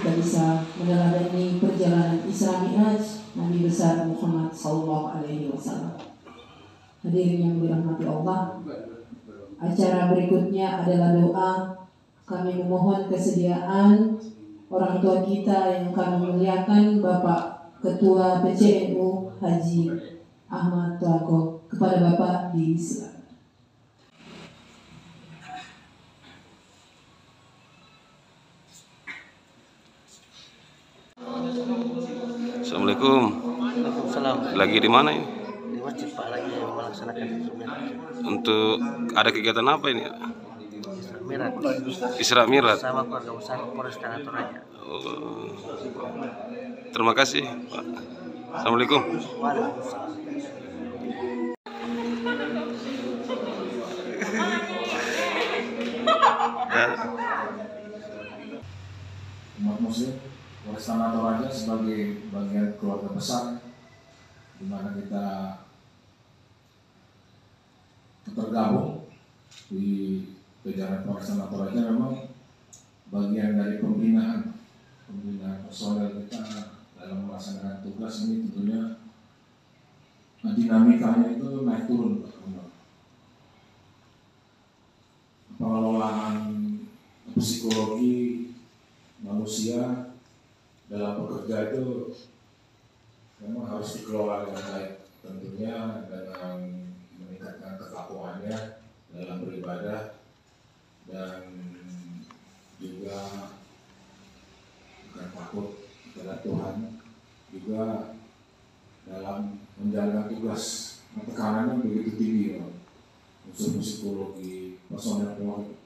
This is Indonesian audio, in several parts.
kita bisa meneladani perjalanan Isra Mi'raj Nabi besar Muhammad SAW. Hadirin yang dirahmati Allah, acara berikutnya adalah doa. Kami memohon kesediaan orang tua kita yang kami muliakan, Bapak Ketua PCNU Haji Ahmad Tuako. Kepada Bapak disilakan. Assalamualaikum. Waalaikumsalam. Lagi di mana ini? Di masjid Pak, lagi melaksanakan instrumen Untuk ada kegiatan apa ini? Isra Mi'raj Isra Mi'raj. sama keluarga besar Polres Toraja. Oh. Terima kasih, Pak. Assalamualaikum. Waalaikumsalam. Umat Muslim Polres Toraja sebagai bagian keluarga besar di mana kita tergabung di jajaran Polres Toraja, memang bagian dari pembinaan personel kita dalam melaksanakan tugas ini. Tentunya dinamikanya itu naik turun, pengelolaan psikologi manusia dalam bekerja itu memang harus dikelola dengan baik, tentunya dengan meningkatkan ketakwaannya dalam beribadah dan juga bukan takut kepada Tuhan, juga dalam menjalankan tugas. Tekanannya begitu tinggi, unsur psikologi personel Polri.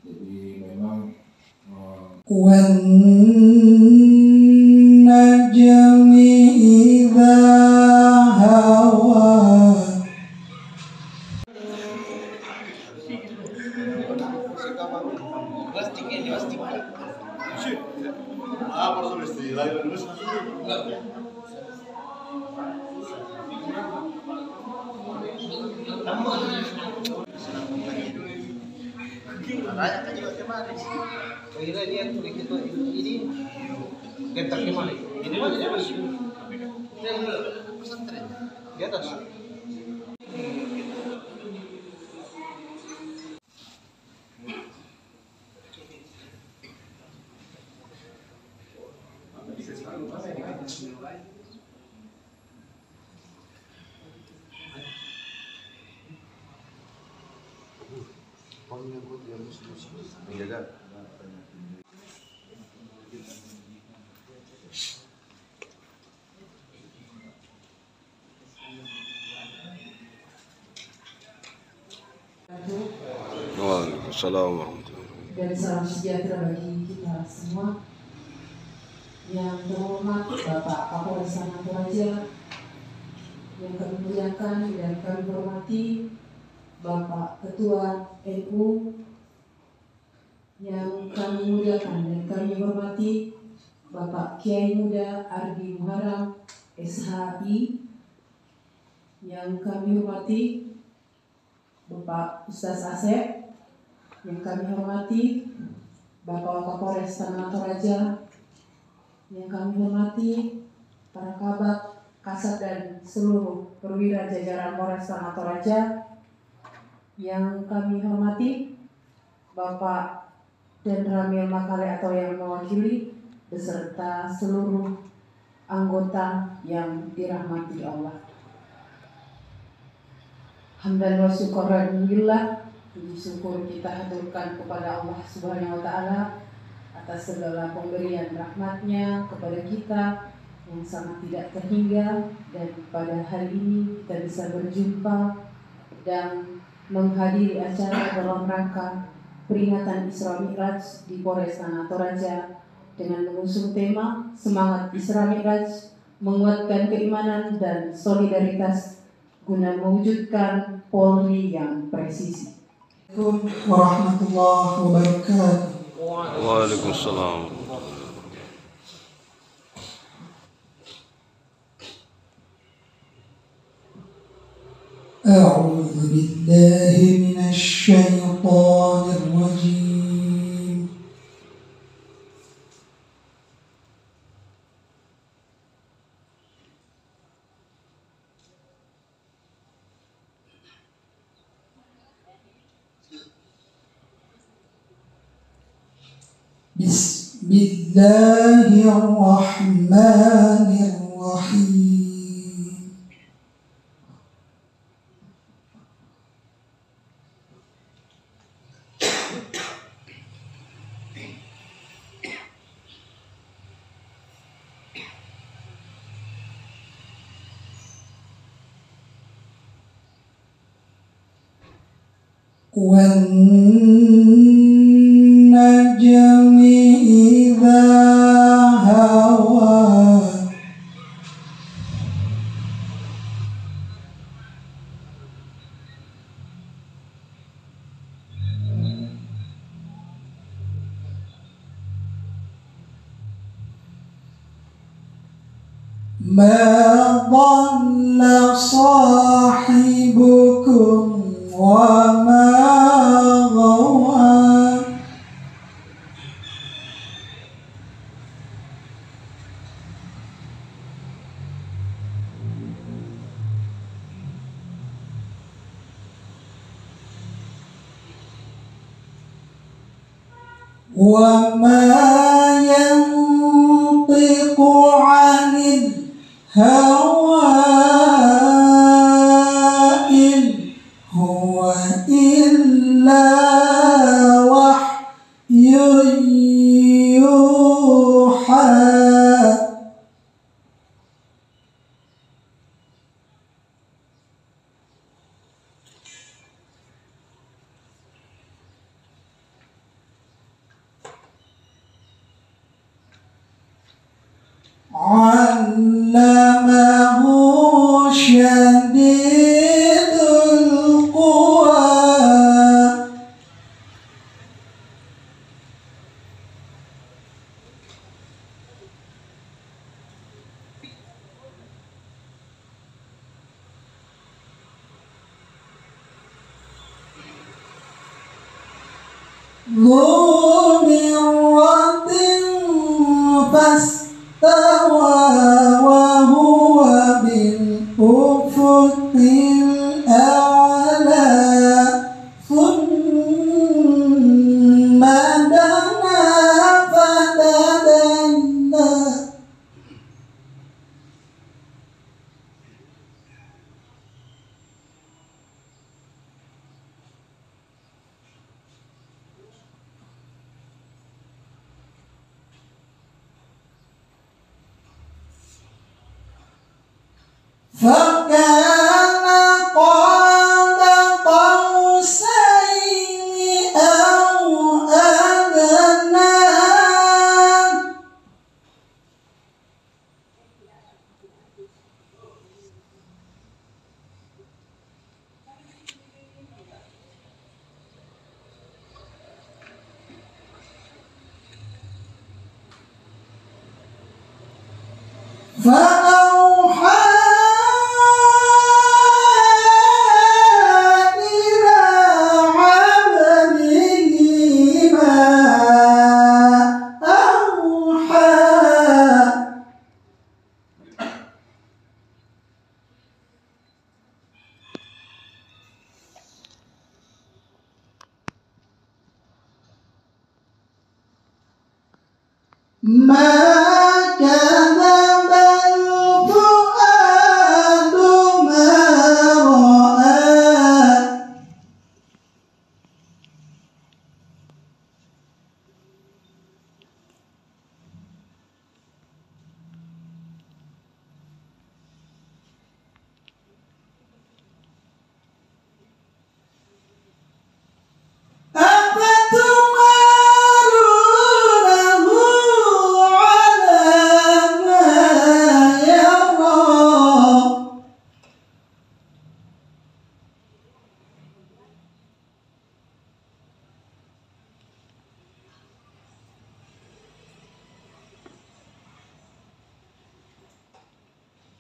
Jadi memang وَالنَّجْمِ إِذَا هَوَى. Kira dia begitu ini gentar gimana? Ini mana dia mas? Pesantren di atas. Waalaikumsalam warahmatullahi wabarakatuh. Dan salam sejahtera bagi kita semua. Yang terhormat Bapak Kapolres Toraja, yang kami muliakan dan kami hormati Bapak Ketua NU, yang kami muliakan dan kami hormati Bapak Kiai Muda Ardi Muharram SHI, yang kami hormati Bapak Ustaz Asep, yang kami hormati Bapak Kapolres Toraja, yang kami hormati para kabak, kasat dan seluruh perwira jajaran Polres Toraja, yang kami hormati Bapak dan Ramil Makale atau yang mewakili beserta seluruh anggota yang dirahmati Allah. Hamdan wa syukuran lillah, puji syukur kita haturkan kepada Allah Subhanahu wa Ta'ala atas segala pemberian rahmatnya kepada kita yang sangat tidak terhingga, dan pada hari ini kita bisa berjumpa dan menghadiri acara dalam rangka peringatan Isra Mi'raj di Polres Toraja dengan mengusung tema Semangat Isra Mi'raj, menguatkan keimanan dan solidaritas guna mewujudkan Polri yang presisi. Assalamualaikum warahmatullahi wabarakatuh. Waalaikumsalam. أعوذ بالله من الشيطان الرجيم. Bismillahirrahmanirrahim. وَالنَّجْمِ إِذَا هَوَى مَا ضَلَّ صَاحِبُكُمْ وَمَا غَوَى وَمَا يَنطِقُ عَنِ الْهَوَى إِنْ هُوَ إِلَّا وَحْيٌ يُوحَى عَلَّمَهُ شَدِيدُ الْقُوَى ذُو مِرَّةٍ فَاسْتَوَى وَهُوَ بِالْأُفُقِ الْأَعْلَى ثُمَّ دَنَا فَتَدَلَّى فَكَانَ قَابَ قَوْسَيْنِ أَوْ أَدْنَىٰ فَأَوْحَىٰ إِلَىٰ عَبْدِهِ مَا أَوْحَىٰ مَا كَذَبَ الْفُؤَادُ مَا رَأَىٰ أَفَتُمَارُونَهُ عَلَىٰ مَا يَرَىٰ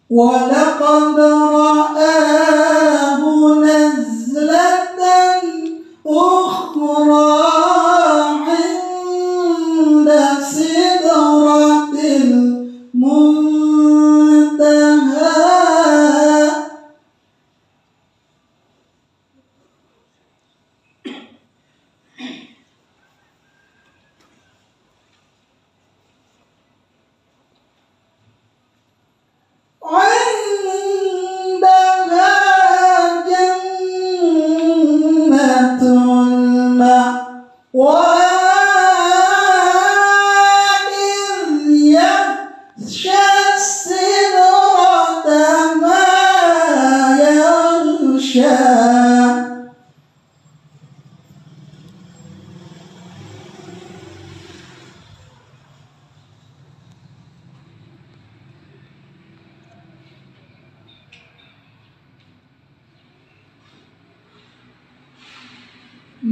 وَلَقَدْ رَآهُ نَزْلَةً أُخْرَىٰ عِندَ سِدْرَةِ الْمُنتَهَىٰ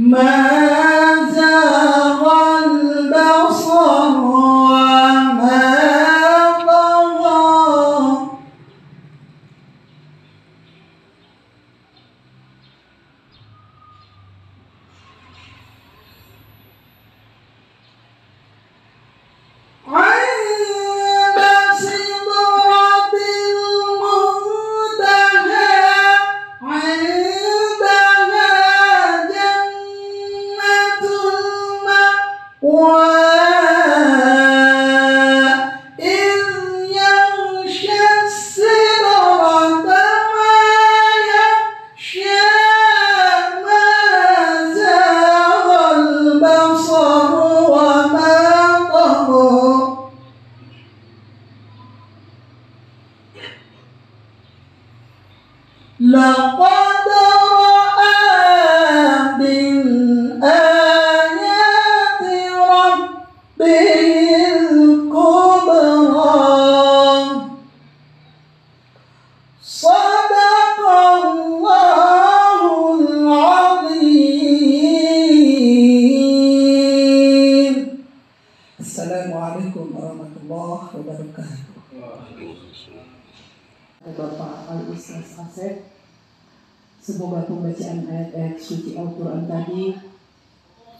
ما زاغ البصر وما طغى عند سدرة المنتهى عندها جنة المأوى إذ يغشى السدرة ما يغشى ما زاغ البصر وما طغى لقد رأى من آيات ربه الكبرى صدق الله العظيم. السلام عليكم ورحمة الله وبركاته. Bapak Al-Ustaz Asep, semoga pembacaan ayat-ayat suci Al-Quran tadi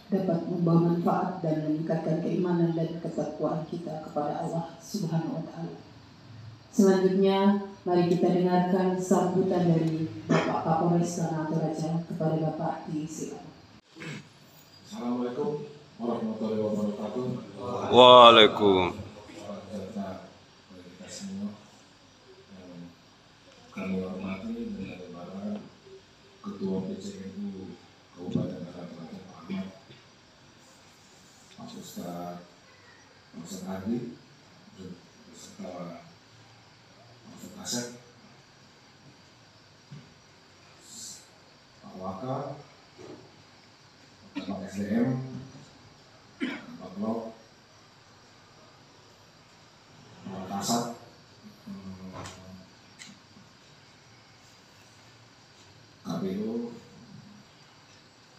dapat membawa manfaat dan meningkatkan keimanan dan ketakwaan kita kepada Allah Subhanahu wa Ta'ala. Selanjutnya, mari kita dengarkan sambutan dari Bapak Kapolres Tanah Toraja kepada Bapak diisikan. Assalamualaikum warahmatullahi wabarakatuh. Waalaikumsalam. Salam sejahtera bagi kita semua. Yang kami hormati dengan lebaran Ketua PCNU Kabupaten Tanah Toraja Pak Ahmad, Pak Ustaz Adi, beserta Pak Ustaz Asep, Pak Waka, Pak SDM, Pak Blok, Pak Kasat, KPU,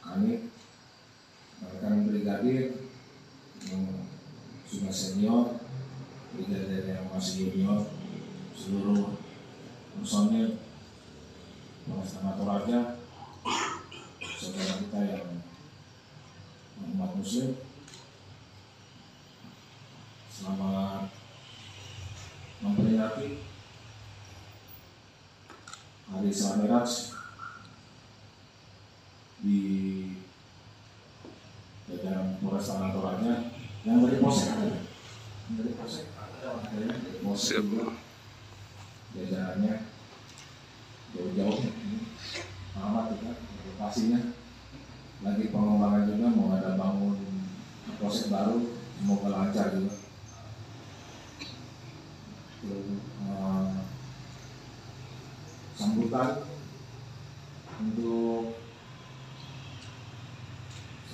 kami, rekan brigadir yang sudah senior, brigadir yang masih junior, seluruh personil Polres Tanah Toraja, saudara kita yang umat muslim, selamat memperingati hari Isra Miraj di jajaran Polres Tanah Toraja. Yang dari Polsek ada, yang dari Polsek ada, dari Polsek juga jajarannya jauh-jauh amat kita lokasinya lagi pengembangan juga, mau ada bangun Polsek baru, semoga lancar juga. Sambutan untuk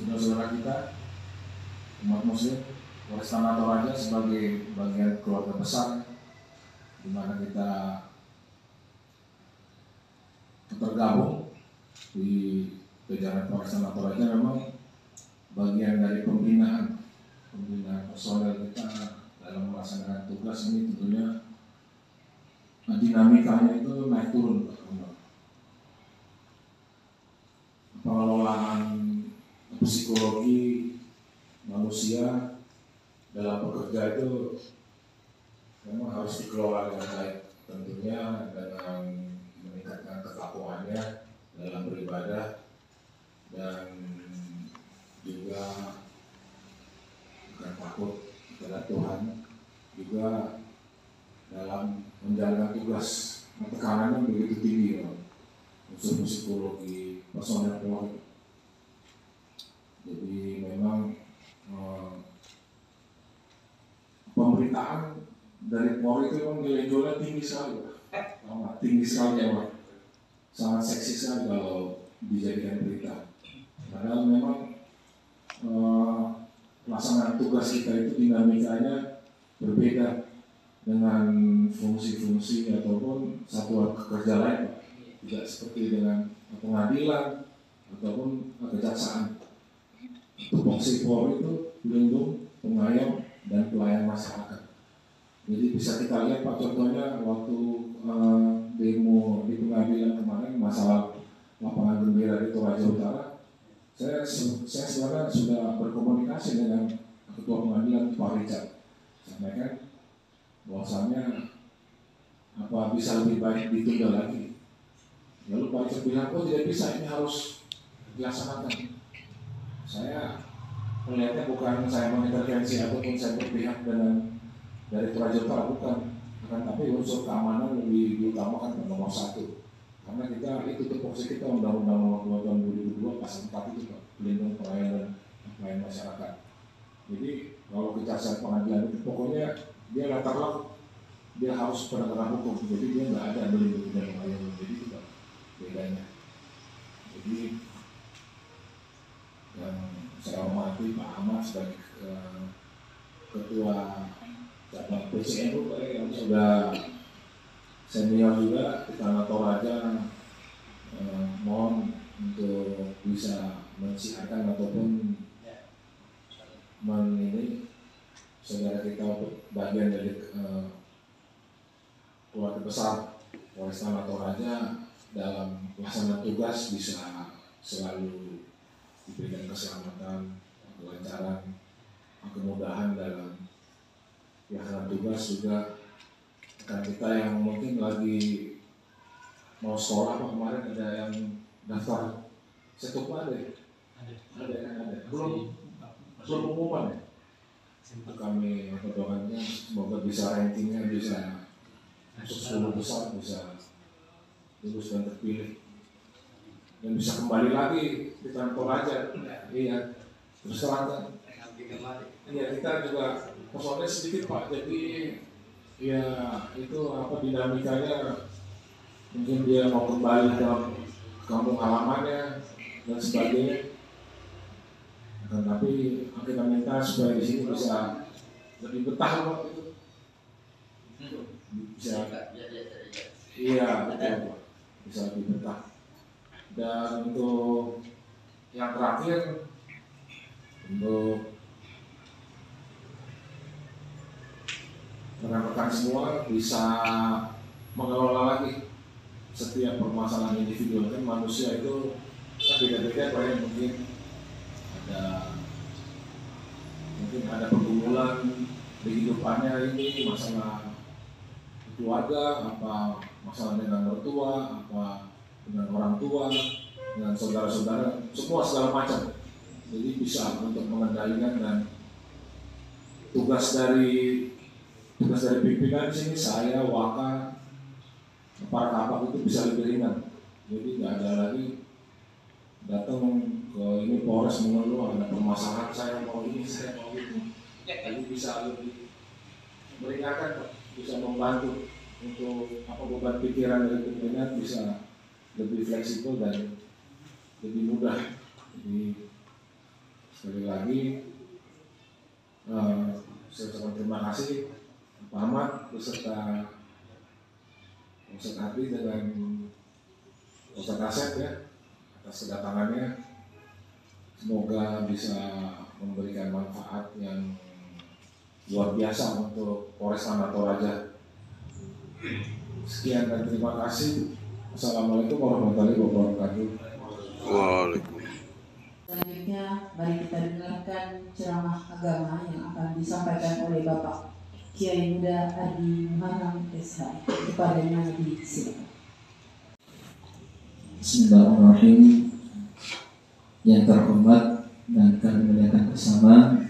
saudara-saudara kita umat muslim Polres Tanah Toraja sebagai bagian keluarga besar di mana kita tergabung di jajaran Polres Tanah Toraja. Memang bagian dari pembinaan personel kita dalam melaksanakan tugas ini tentunya dinamikanya itu naik turun. Pengelolaan psikologi manusia dalam bekerja itu memang harus dikelola dengan baik, tentunya dengan meningkatkan ketakwaannya dalam beribadah dan juga bukan takut kepada Tuhan, juga dalam menjalankan tugas. Tekanannya begitu tinggi, unsur psikologi personel Polri. Jadi memang pemberitaan dari Polri itu memang nilai jualnya tinggi sekali, tinggi sekali ya, Pak. Sangat seksi sekali kalau dijadikan berita. Padahal memang pelaksanaan tugas kita itu dinamikanya berbeda dengan fungsi-fungsi ataupun satuan kerja lain, Pak. Tidak seperti dengan pengadilan ataupun kejaksaan. tupoksi Polri itu pelindung, pengayom, dan pelayan masyarakat. Jadi bisa kita lihat Pak contohnya waktu demo di pengadilan kemarin masalah lapangan gembira di Toraja Utara, saya sebenarnya sudah berkomunikasi dengan Ketua Pengadilan Pak Richard, sampaikan bahwasannya apa bisa lebih baik ditunda lagi. Lalu Pak Richard bilang, oh tidak bisa, ini harus dilaksanakan. Saya melihatnya bukan saya mengintervensi ataupun saya berpihak dengan dari Toraja Utara, bukan, akan tapi unsur keamanan lebih diutamakan nomor 1. Karena kita itu tupoksi kita Undang-Undang Nomor 2 Tahun 2002 Pasal 4 itu Pak, pelindung pelayan masyarakat. Jadi kalau kejaksaan pengadilan itu pokoknya dia latar belakang dia harus penegakan hukum, jadi dia nggak ada melindungi dan melayani, jadi itu Pak bedanya. Jadi yang saya hormati Pak Ahmad sebagai ketua cabang PCNU yang sudah senior juga di Tanah Toraja, mohon untuk bisa mensiarkan ataupun ini saudara kita bagian dari keluarga besar Polres Tanah Toraja dalam pelaksanaan tugas bisa selalu diberikan keselamatan, kelancaran, kemudahan dalam pelaksanaan tugas juga. Dan kita yang mungkin lagi mau sekolah Pak, kemarin ada yang daftar setup ada belum pengumuman ya. Itu kami doakannya semoga bisa rankingnya bisa masuk 10 besar, bisa lulus dan terpilih dan bisa kembali lagi di kantor aja. Iya, terus terang iya, kita juga personel sedikit Pak, jadi ya itu apa dinamikanya, mungkin dia mau kembali ke kampung halamannya dan sebagainya. Nah, tapi kita minta supaya di sini bisa lebih betah Pak, itu bisa iya betul Pak, bisa lebih betah. Dan untuk yang terakhir, untuk rekan-rekan semua bisa mengelola lagi setiap permasalahan individu. Kan manusia itu kan beda-beda Pak ya, mungkin ada pergumulan di hidupannya, ini masalah keluarga, apa masalah dengan mertua, apa dengan orang tua, dengan saudara-saudara, semua segala macam. Jadi bisa untuk mengendalikan, dan tugas dari pimpinan di sini, saya, Waka, para kapak itu bisa lebih ringan. Jadi nggak ada lagi datang ke ini Polres mengeluh ada permasalahan, saya mau ini, saya mau itu. Jadi bisa lebih meringankan Pak, bisa membantu untuk apa beban pikiran dari pimpinan bisa lebih fleksibel dan lebih mudah. Jadi sekali lagi saya ucapkan terima kasih Pak Ahmad beserta Ustaz Adi dengan Ustaz Asep ya atas kedatangannya. Semoga bisa memberikan manfaat yang luar biasa untuk Polres Tanah Toraja. Sekian dan terima kasih. Assalamualaikum warahmatullahi wabarakatuh. Waalaikumsalam. Selanjutnya mari kita dengarkan ceramah agama yang akan disampaikan oleh Bapak Kiai Muda Adi Muharam SH. Kepadanya silakan. Bismillahirrahmanirrahim. Yang terhormat dan kami muliakan bersama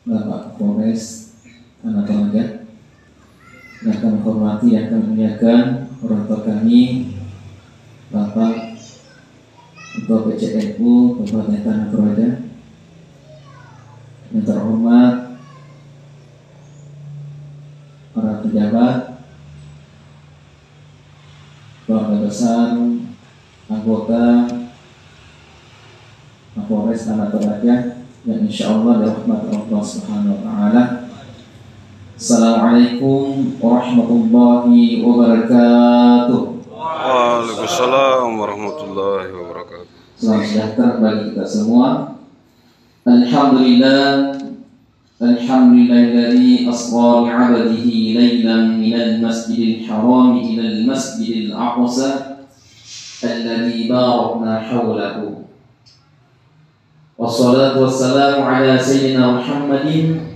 Bapak Polres Tanah Toraja, yang kami hormati, yang kami muliakan orang tua kami Bapak Ketua PCNU Kabupaten Tanah Toraja, yang terhormat para pejabat, keluarga besar, anggota Polres Tanah Toraja yang insya Allah dirahmati Allah Subhanahu Wa Taala. Assalamualaikum warahmatullahi wabarakatuh. Waalaikumsalam warahmatullahi wabarakatuh. Salam sejahtera bagi kita semua. Alhamdulillah, alhamdulillahilladzi asra bi'abdihi laylan minal masjidil haram ilal masjidil aqsa alladzi barakna hawlahu. Wassalatu wassalamu ala sayyidina Muhammadin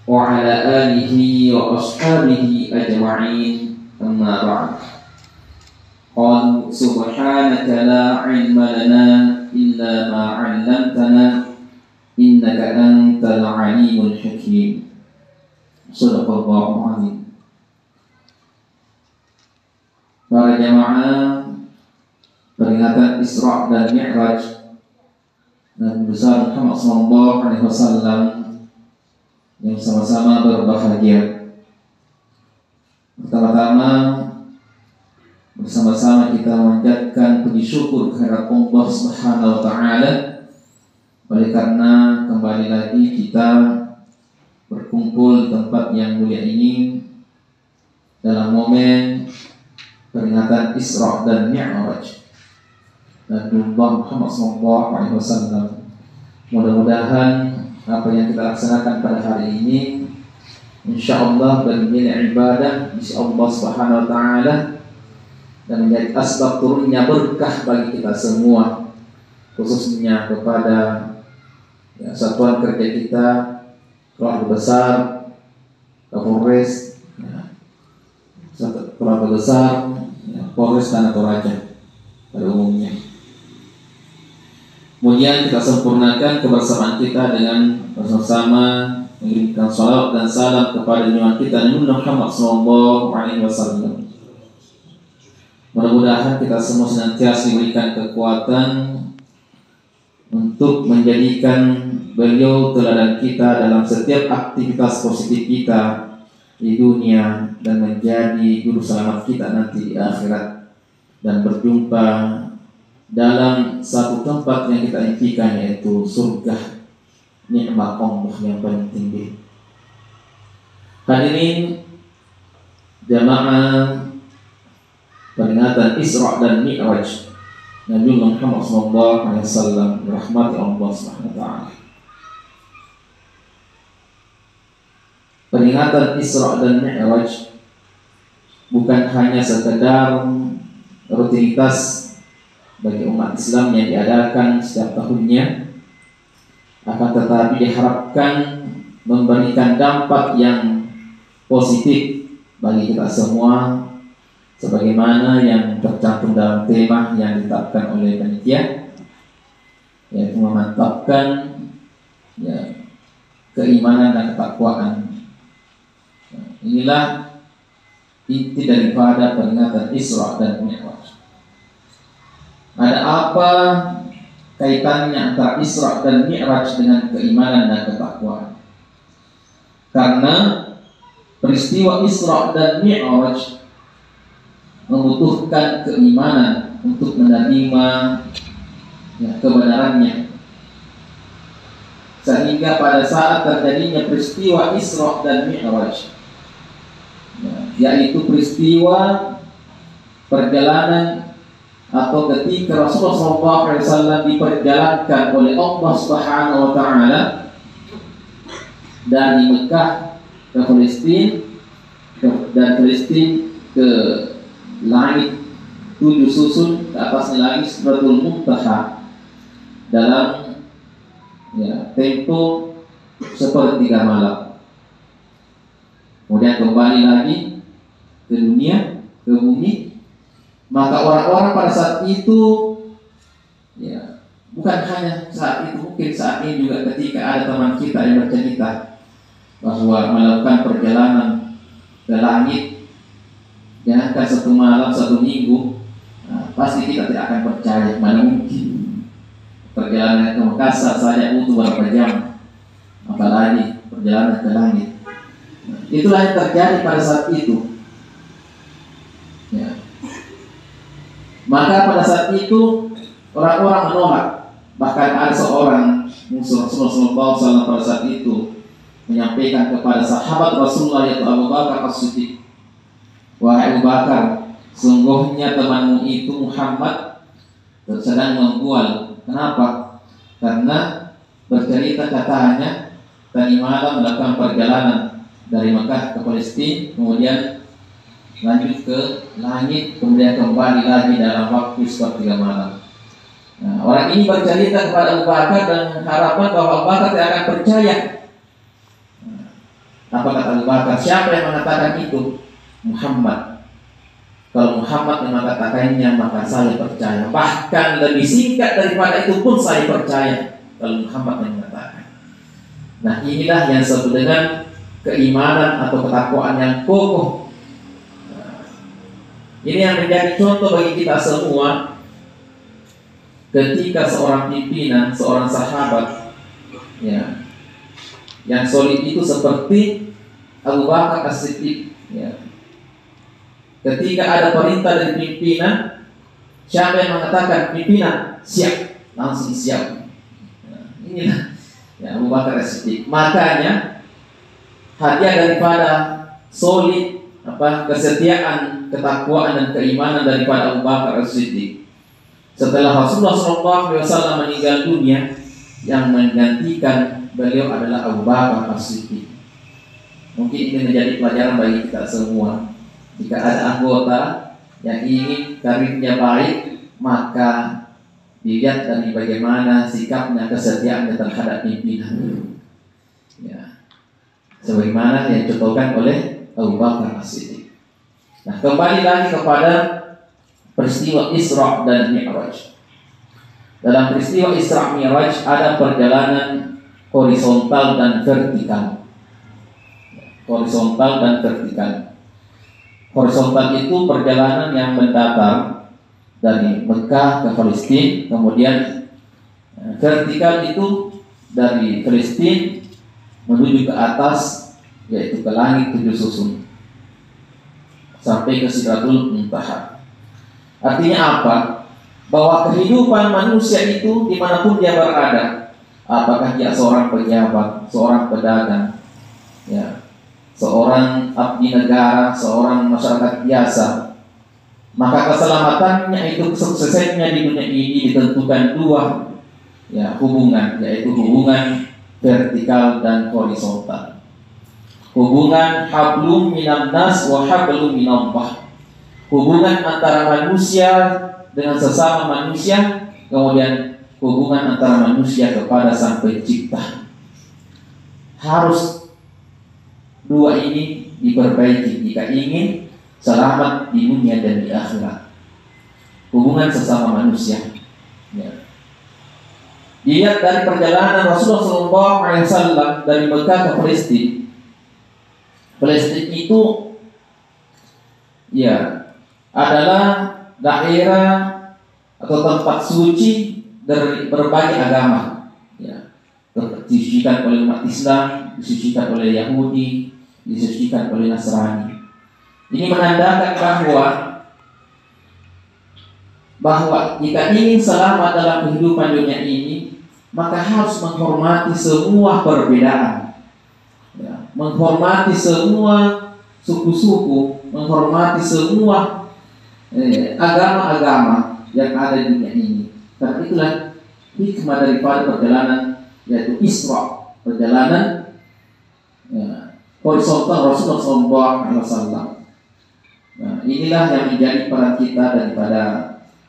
wa ala alihi wa ashabihi ajma'in, amma ba'd. Qala subhanaka la ilma lana illa ma 'allamtana innaka antal alimul hakim. Shadaqallahu azim. Para jamaah peringatan Isra dan Mi'raj Nabi besar Muhammad SAW yang sama-sama berbahagia. Pertama-tama bersama-sama kita memanjatkan puji syukur kehadirat Allah Subhanahu wa taala, oleh karena kembali lagi kita berkumpul di tempat yang mulia ini dalam momen peringatan Isra dan Mi'raj Nabi Muhammad SAW. Mudah-mudahan apa yang kita laksanakan pada hari ini insyaallah bernilai ibadah di sisi Allah Subhanahu wa taala dan menjadi asbab turunnya berkah bagi kita semua, khususnya kepada satuan kerja kita, keluarga besar, Kapolres, keluarga besar, Polres dan Toraja pada umumnya. Kemudian kita sempurnakan kebersamaan kita dengan bersama mengirimkan salawat dan salam kepada junjungan kita Nabi Muhammad SAW. Mudah-mudahan kita semua senantiasa diberikan kekuatan untuk menjadikan beliau teladan kita dalam setiap aktivitas positif kita di dunia dan menjadi juru selamat kita nanti di akhirat, dan berjumpa dalam satu tempat yang kita impikan, yaitu surga, nikmat Allah yang paling tinggi. Hadirin jamaah peringatan Isra dan Mi'raj Nabi Muhammad SAW, rahmati Allah Subhanahu wa taala. Peringatan Isra dan Mi'raj bukan hanya sekedar rutinitas bagi umat Islam yang diadakan setiap tahunnya, akan tetapi diharapkan memberikan dampak yang positif bagi kita semua, sebagaimana yang tercantum dalam tema yang ditetapkan oleh panitia, yaitu memantapkan keimanan dan ketakwaan. Inilah inti daripada peringatan Isra dan Mi'raj. Ada apa kaitannya antara Isra dan Mi'raj dengan keimanan dan ketakwaan? Karena peristiwa Isra dan Mi'raj membutuhkan keimanan untuk menerima kebenarannya, sehingga pada saat terjadinya peristiwa Isra dan Mi'raj, yaitu peristiwa perjalanan atau ketika Rasulullah SAW diperjalankan oleh Allah Subhanahu wa taala dari Mekah ke Palestina dan Palestina ke langit 7 susun, ke atasnya lagi Sidratul Muntaha dalam tempo sepertiga malam. Kemudian kembali lagi ke dunia, ke bumi. Maka orang-orang pada saat itu, bukan hanya saat itu, mungkin saat ini juga ketika ada teman kita yang bercerita bahwa melakukan perjalanan ke langit, jangankan 1 malam, 1 minggu, pasti kita tidak akan percaya. Mana mungkin perjalanan ke Makassar saja butuh berapa jam, apalagi perjalanan ke langit. Itulah yang terjadi pada saat itu. Maka pada saat itu orang-orang menolak. Bahkan ada seorang musuh Rasulullah SAW pada saat itu menyampaikan kepada sahabat Rasulullah, yaitu Abu Bakar As-Siddiq, "Wahai Abu Bakar, sungguhnya temanmu itu Muhammad sedang membual." Kenapa? Karena bercerita katanya tadi malam melakukan perjalanan dari Mekah ke Palestina, kemudian lanjut ke langit, kemudian kembali lagi dalam waktu sepertiga malam. Nah, orang ini bercerita kepada Abu Bakar dengan harapan bahwa Abu Bakar tidak akan percaya. Nah, apa kata Abu Bakar? Siapa yang mengatakan itu? Muhammad. Kalau Muhammad yang mengatakannya, maka saya percaya. Bahkan lebih singkat daripada itu pun saya percaya kalau Muhammad yang mengatakan. Nah, inilah yang disebut dengan keimanan atau ketakwaan yang kokoh. Nah, ini yang menjadi contoh bagi kita semua. Ketika seorang pimpinan, seorang sahabat, ya, yang solid itu seperti Abu Bakar As-Siddiq, ya. Ketika ada perintah dari pimpinan, siapa yang mengatakan pimpinan siap, langsung siap. Nah, inilah ya Abu Bakar As-Siddiq. Makanya hadiah daripada solid kesetiaan, ketakwaan dan keimanan daripada Abu Bakar As-Siddiq. Setelah Rasulullah SAW meninggal dunia, yang menggantikan beliau adalah Abu Bakar As-Siddiq. Mungkin ini menjadi pelajaran bagi kita semua. Jika ada anggota yang ingin karirnya baik, maka dilihat dari bagaimana sikapnya, kesetiaannya terhadap pimpinan. Ya, sebagaimana yang dicontohkan oleh Abu Bakar As-Siddiq. Nah, kembali lagi kepada peristiwa Isra dan Mi'raj. Dalam peristiwa Isra Mi'raj ada perjalanan horizontal dan vertikal. Horizontal dan vertikal. Horizontal itu perjalanan yang mendatar dari Mekah ke Palestina, kemudian vertikal itu dari Palestina menuju ke atas, yaitu ke langit 7 susun sampai ke Sidratul Muntaha. Artinya apa? Bahwa kehidupan manusia itu dimanapun dia berada, apakah dia seorang pejabat, seorang pedagang, ya, seorang abdi negara, seorang masyarakat biasa, maka keselamatannya itu, kesuksesannya di dunia ini ditentukan dua ya hubungan, yaitu hubungan vertikal dan horizontal. Hubungan hablum minan nas wa hablum minallah. Hubungan antara manusia dengan sesama manusia, kemudian hubungan antara manusia kepada Sang Pencipta. Harus dua ini diperbaiki jika ingin selamat di dunia dan di akhirat. Hubungan sesama manusia. Ya. Dilihat dari perjalanan Rasulullah SAW dari Mekah ke Palestina. Palestina itu ya adalah daerah atau tempat suci dari berbagai agama. Ya. Disucikan oleh umat Islam, disucikan oleh Yahudi, disucikan oleh Nasrani. Ini menandakan bahwa jika ingin selamat dalam kehidupan dunia ini, maka harus menghormati semua perbedaan, ya, menghormati semua suku-suku, menghormati semua agama-agama yang ada di dunia ini. Karena itulah hikmah daripada perjalanan, yaitu Isra, perjalanan ya, horizontal Rasulullah SAW. Nah, inilah yang menjadi peran kita daripada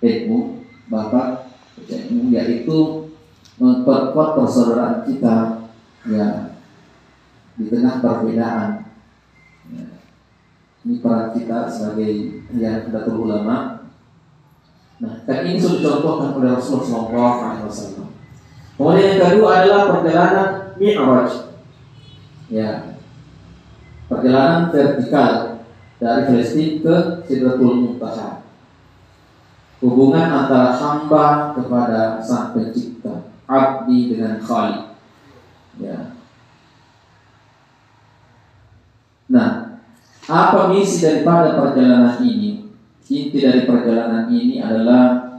Ibu, Bapak, yaitu memperkuat persaudaraan kita ya di tengah perbedaan. Ya, ini peran kita sebagai yang Nahdlatul Ulama. Nah, dan ini sudah dicontohkan oleh Rasulullah SAW. Kemudian yang kedua adalah perjalanan Mi'raj. Ya, perjalanan vertikal dari Palestina ke Sidratul Muntaha. Hubungan antara hamba kepada Sang Pencipta, abdi dengan Khalik. Ya. Nah, apa misi daripada perjalanan ini? Inti dari perjalanan ini adalah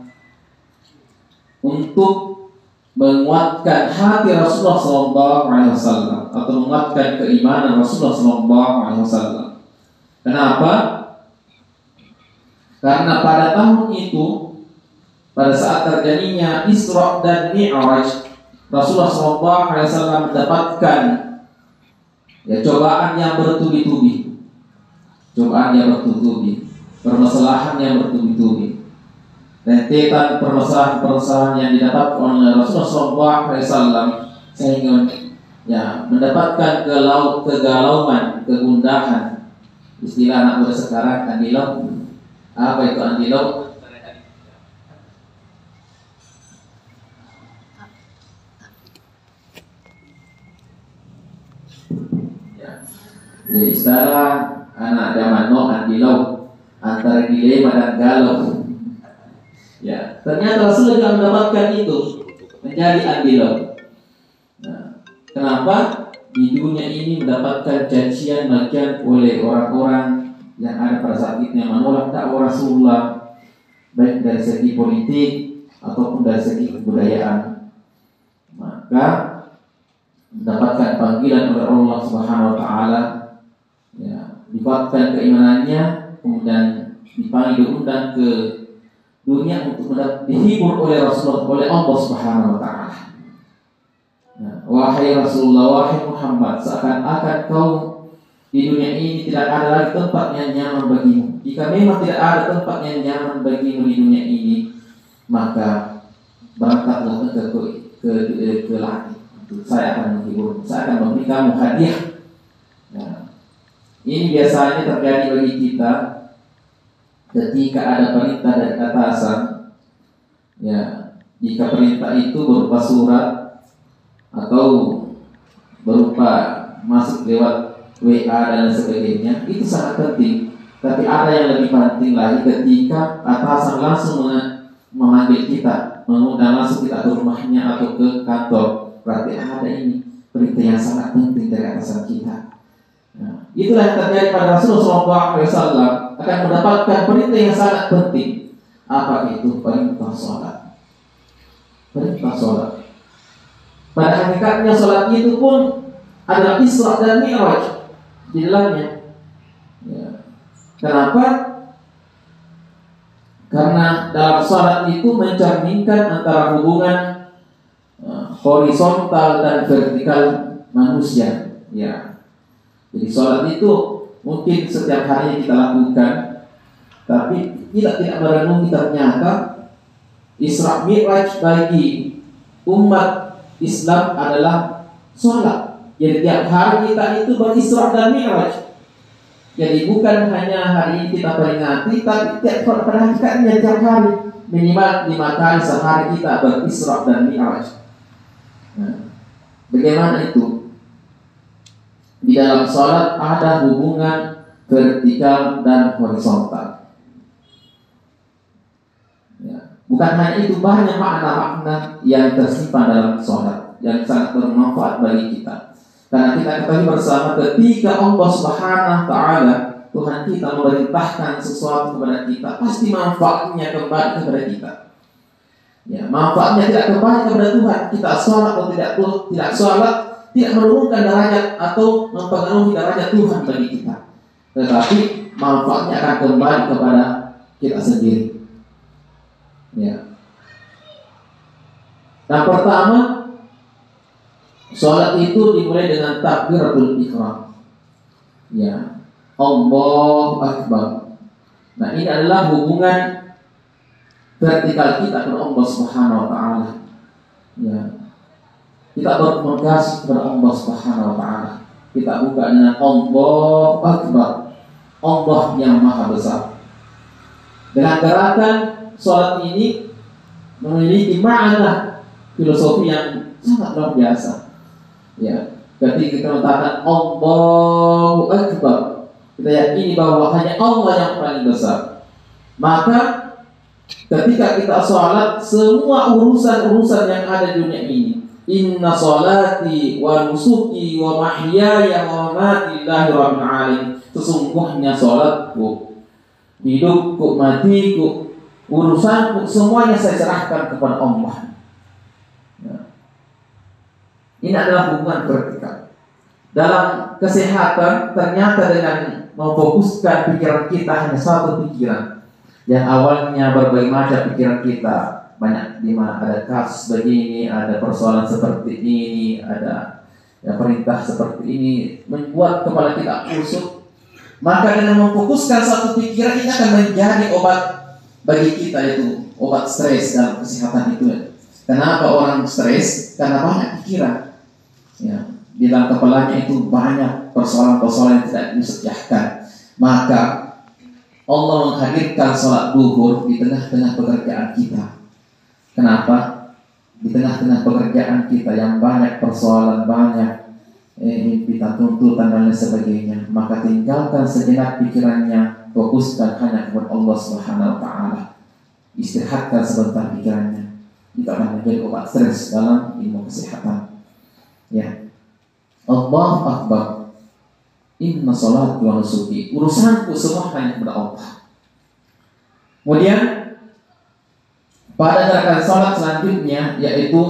untuk menguatkan hati Rasulullah SAW atau menguatkan keimanan Rasulullah SAW. Kenapa? Karena pada tahun itu, pada saat terjadinya Isra dan Mi'raj, Rasulullah SAW mendapatkan cobaan yang bertubi-tubi, permasalahan yang bertubi-tubi, rentetan permasalahan yang didapat oleh Rasulullah SAW sehingga mendapatkan kegalauan, kegundahan. Istilah anak muda sekarang andilau. Apa itu andilau? Istilah anak zaman no andilau, antara dilema dan galau. Ternyata Rasulullah juga mendapatkan itu, menjadi andilau. Kenapa? Di dunia ini mendapatkan cacian makian oleh orang-orang yang ada pada saat itu yang menolak dakwah Rasulullah, baik dari segi politik ataupun dari segi kebudayaan. Maka mendapatkan panggilan oleh Allah Subhanahu wa taala, dikuatkan keimanannya, kemudian dipanggil diundang ke dunia untuk dihibur oleh Rasulullah, oleh Allah Subhanahu wa taala. Wahai Rasulullah, wahai Muhammad, seakan-akan kau di dunia ini tidak ada lagi tempat yang nyaman bagimu. Jika memang tidak ada tempat yang nyaman bagimu di dunia ini, maka berangkatlah ke langit. Saya akan menghibur, saya akan memberi kamu hadiah. Ini biasanya terjadi bagi kita ketika ada perintah dari atasan. Jika perintah itu berupa surat atau berupa masuk lewat WA dan sebagainya, itu sangat penting. Tapi ada yang lebih penting lagi ketika atasan langsung memanggil kita, mengundang langsung kita ke rumahnya atau ke kantor. Berarti ada ini perintah yang sangat penting dari atasan kita. Itulah yang terjadi pada Rasulullah SAW, akan mendapatkan perintah yang sangat penting. Apa itu? Perintah sholat. Perintah sholat. Pada hakikatnya sholat itu pun adalah Isra dan Mi'raj di dalamnya. Kenapa? Karena dalam sholat itu mencerminkan antara hubungan horizontal dan vertikal manusia. Jadi sholat itu mungkin setiap hari kita lakukan, tapi kita tidak merenungi ternyata Isra Mi'raj bagi umat Islam adalah sholat. Jadi tiap hari kita itu berisra dan mi'raj. Jadi bukan hanya hari ini kita peringati, tapi pada hakikatnya tiap hari minimal 5 kali sehari kita berisra dan mi'raj. Bagaimana itu? Di dalam sholat ada hubungan vertikal dan horizontal. Bukan hanya itu, banyak makna-makna yang tersimpan dalam sholat yang sangat bermanfaat bagi kita. Karena kita ketahui bersama ketika Allah Subhanahu wa taala, Tuhan kita memerintahkan sesuatu kepada kita, pasti manfaatnya kembali kepada kita. Manfaatnya tidak kembali kepada Tuhan. Kita sholat atau tidak sholat tidak menurunkan derajat atau mempengaruhi derajat Tuhan bagi kita. Tetapi manfaatnya akan kembali kepada kita sendiri. Yang pertama, sholat itu dimulai dengan takbiratul ihram. Allahu Akbar. Nah, ini adalah hubungan vertikal kita kepada Allah Subhanahu wa taala. Kita berkomunikasi kepada Allah Subhanahu wa taala. Kita buka dengan Allahu Akbar. Allah yang Maha Besar. Dengan gerakan sholat ini memiliki makna filosofi yang sangat luar biasa. Ketika kita mengatakan Allahu Akbar, kita yakini bahwa hanya Allah yang paling besar. Maka ketika kita sholat, semua urusan-urusan yang ada di dunia ini, inna sholati wa nusuki wa mahyaya wa mamati lillahi rabbil alamin. Sesungguhnya sholatku, hidupku, matiku, urusanku, semuanya saya serahkan kepada Allah. Ini adalah hubungan vertikal. Dalam kesehatan, ternyata dengan memfokuskan pikiran kita hanya satu pikiran, yang awalnya berbagai macam pikiran kita, banyak di mana ada kasus begini, ada persoalan seperti ini, ada perintah seperti ini, membuat kepala kita kusut. Maka dengan memfokuskan suatu pikiran ini akan menjadi obat bagi kita, itu obat stres dalam kesehatan itu. Kenapa orang stres? Karena banyak pikiran. Ya, di dalam kepalanya itu banyak persoalan-persoalan yang tidak disediakan. Maka Allah menghadirkan sholat duhur di tengah-tengah pekerjaan kita. Kenapa? Di tengah-tengah pekerjaan kita yang banyak persoalan, banyak kita tuntutan dan lain sebagainya, maka tinggalkan sejenak pikirannya, fokuskan hanya kepada Allah Subhanahu wa Ta'ala. Istirahatkan sebentar pikirannya. Itu akan menjadi obat stres dalam ilmu kesehatan. Ya, Allahu Akbar. Inna sholati wa nusuki. Urusanku semua hanya kepada Allah. Kemudian pada gerakan sholat selanjutnya yaitu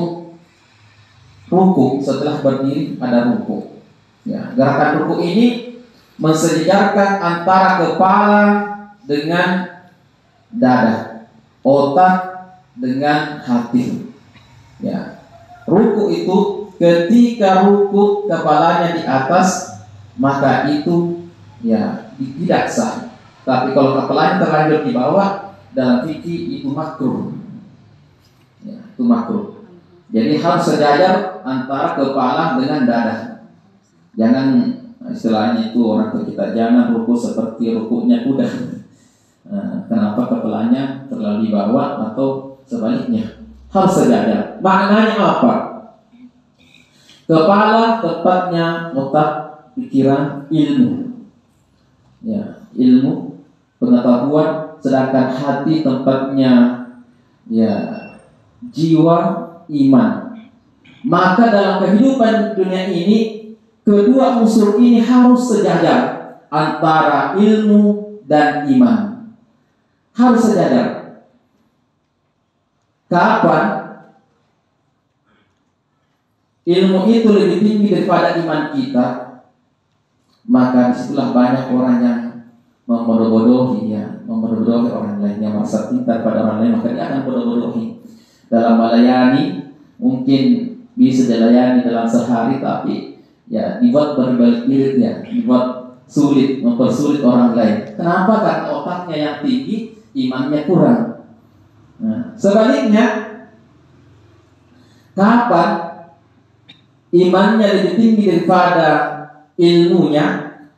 ruku. Setelah berdiri ada ruku. Ya, gerakan ruku ini mensejajarkan antara kepala dengan dada, otak dengan hati. Ya, ruku itu ketika ruku kepalanya di atas, maka itu ya tidak sah. Tapi kalau kepalanya terlanjur di bawah, dalam fikih itu makruh. Ya, itu makruh. Jadi harus sejajar antara kepala dengan dada. Jangan istilahnya itu orang kita jangan ruku seperti rukunya kuda. Kenapa kepalanya terlalu di bawah atau sebaliknya? Harus sejajar. Maknanya apa? Kepala tempatnya otak, pikiran, ilmu. Ya, ilmu, pengetahuan, sedangkan hati tempatnya ya jiwa, iman. Maka dalam kehidupan dunia ini kedua unsur ini harus sejajar antara ilmu dan iman. Harus sejajar. Kapan ilmu itu lebih tinggi daripada iman kita, maka disitulah banyak orang yang membodoh-bodohi orang lain, yang merasa pintar pada orang lain, maka dia akan bodoh-bodohi. Dalam melayani mungkin bisa dilayani dalam sehari, tapi ya dibuat berbalik-balik, ya dibuat sulit, mempersulit orang lain. Kenapa? Karena otaknya yang tinggi, imannya kurang. Nah, sebaliknya, kapan imannya lebih tinggi daripada ilmunya,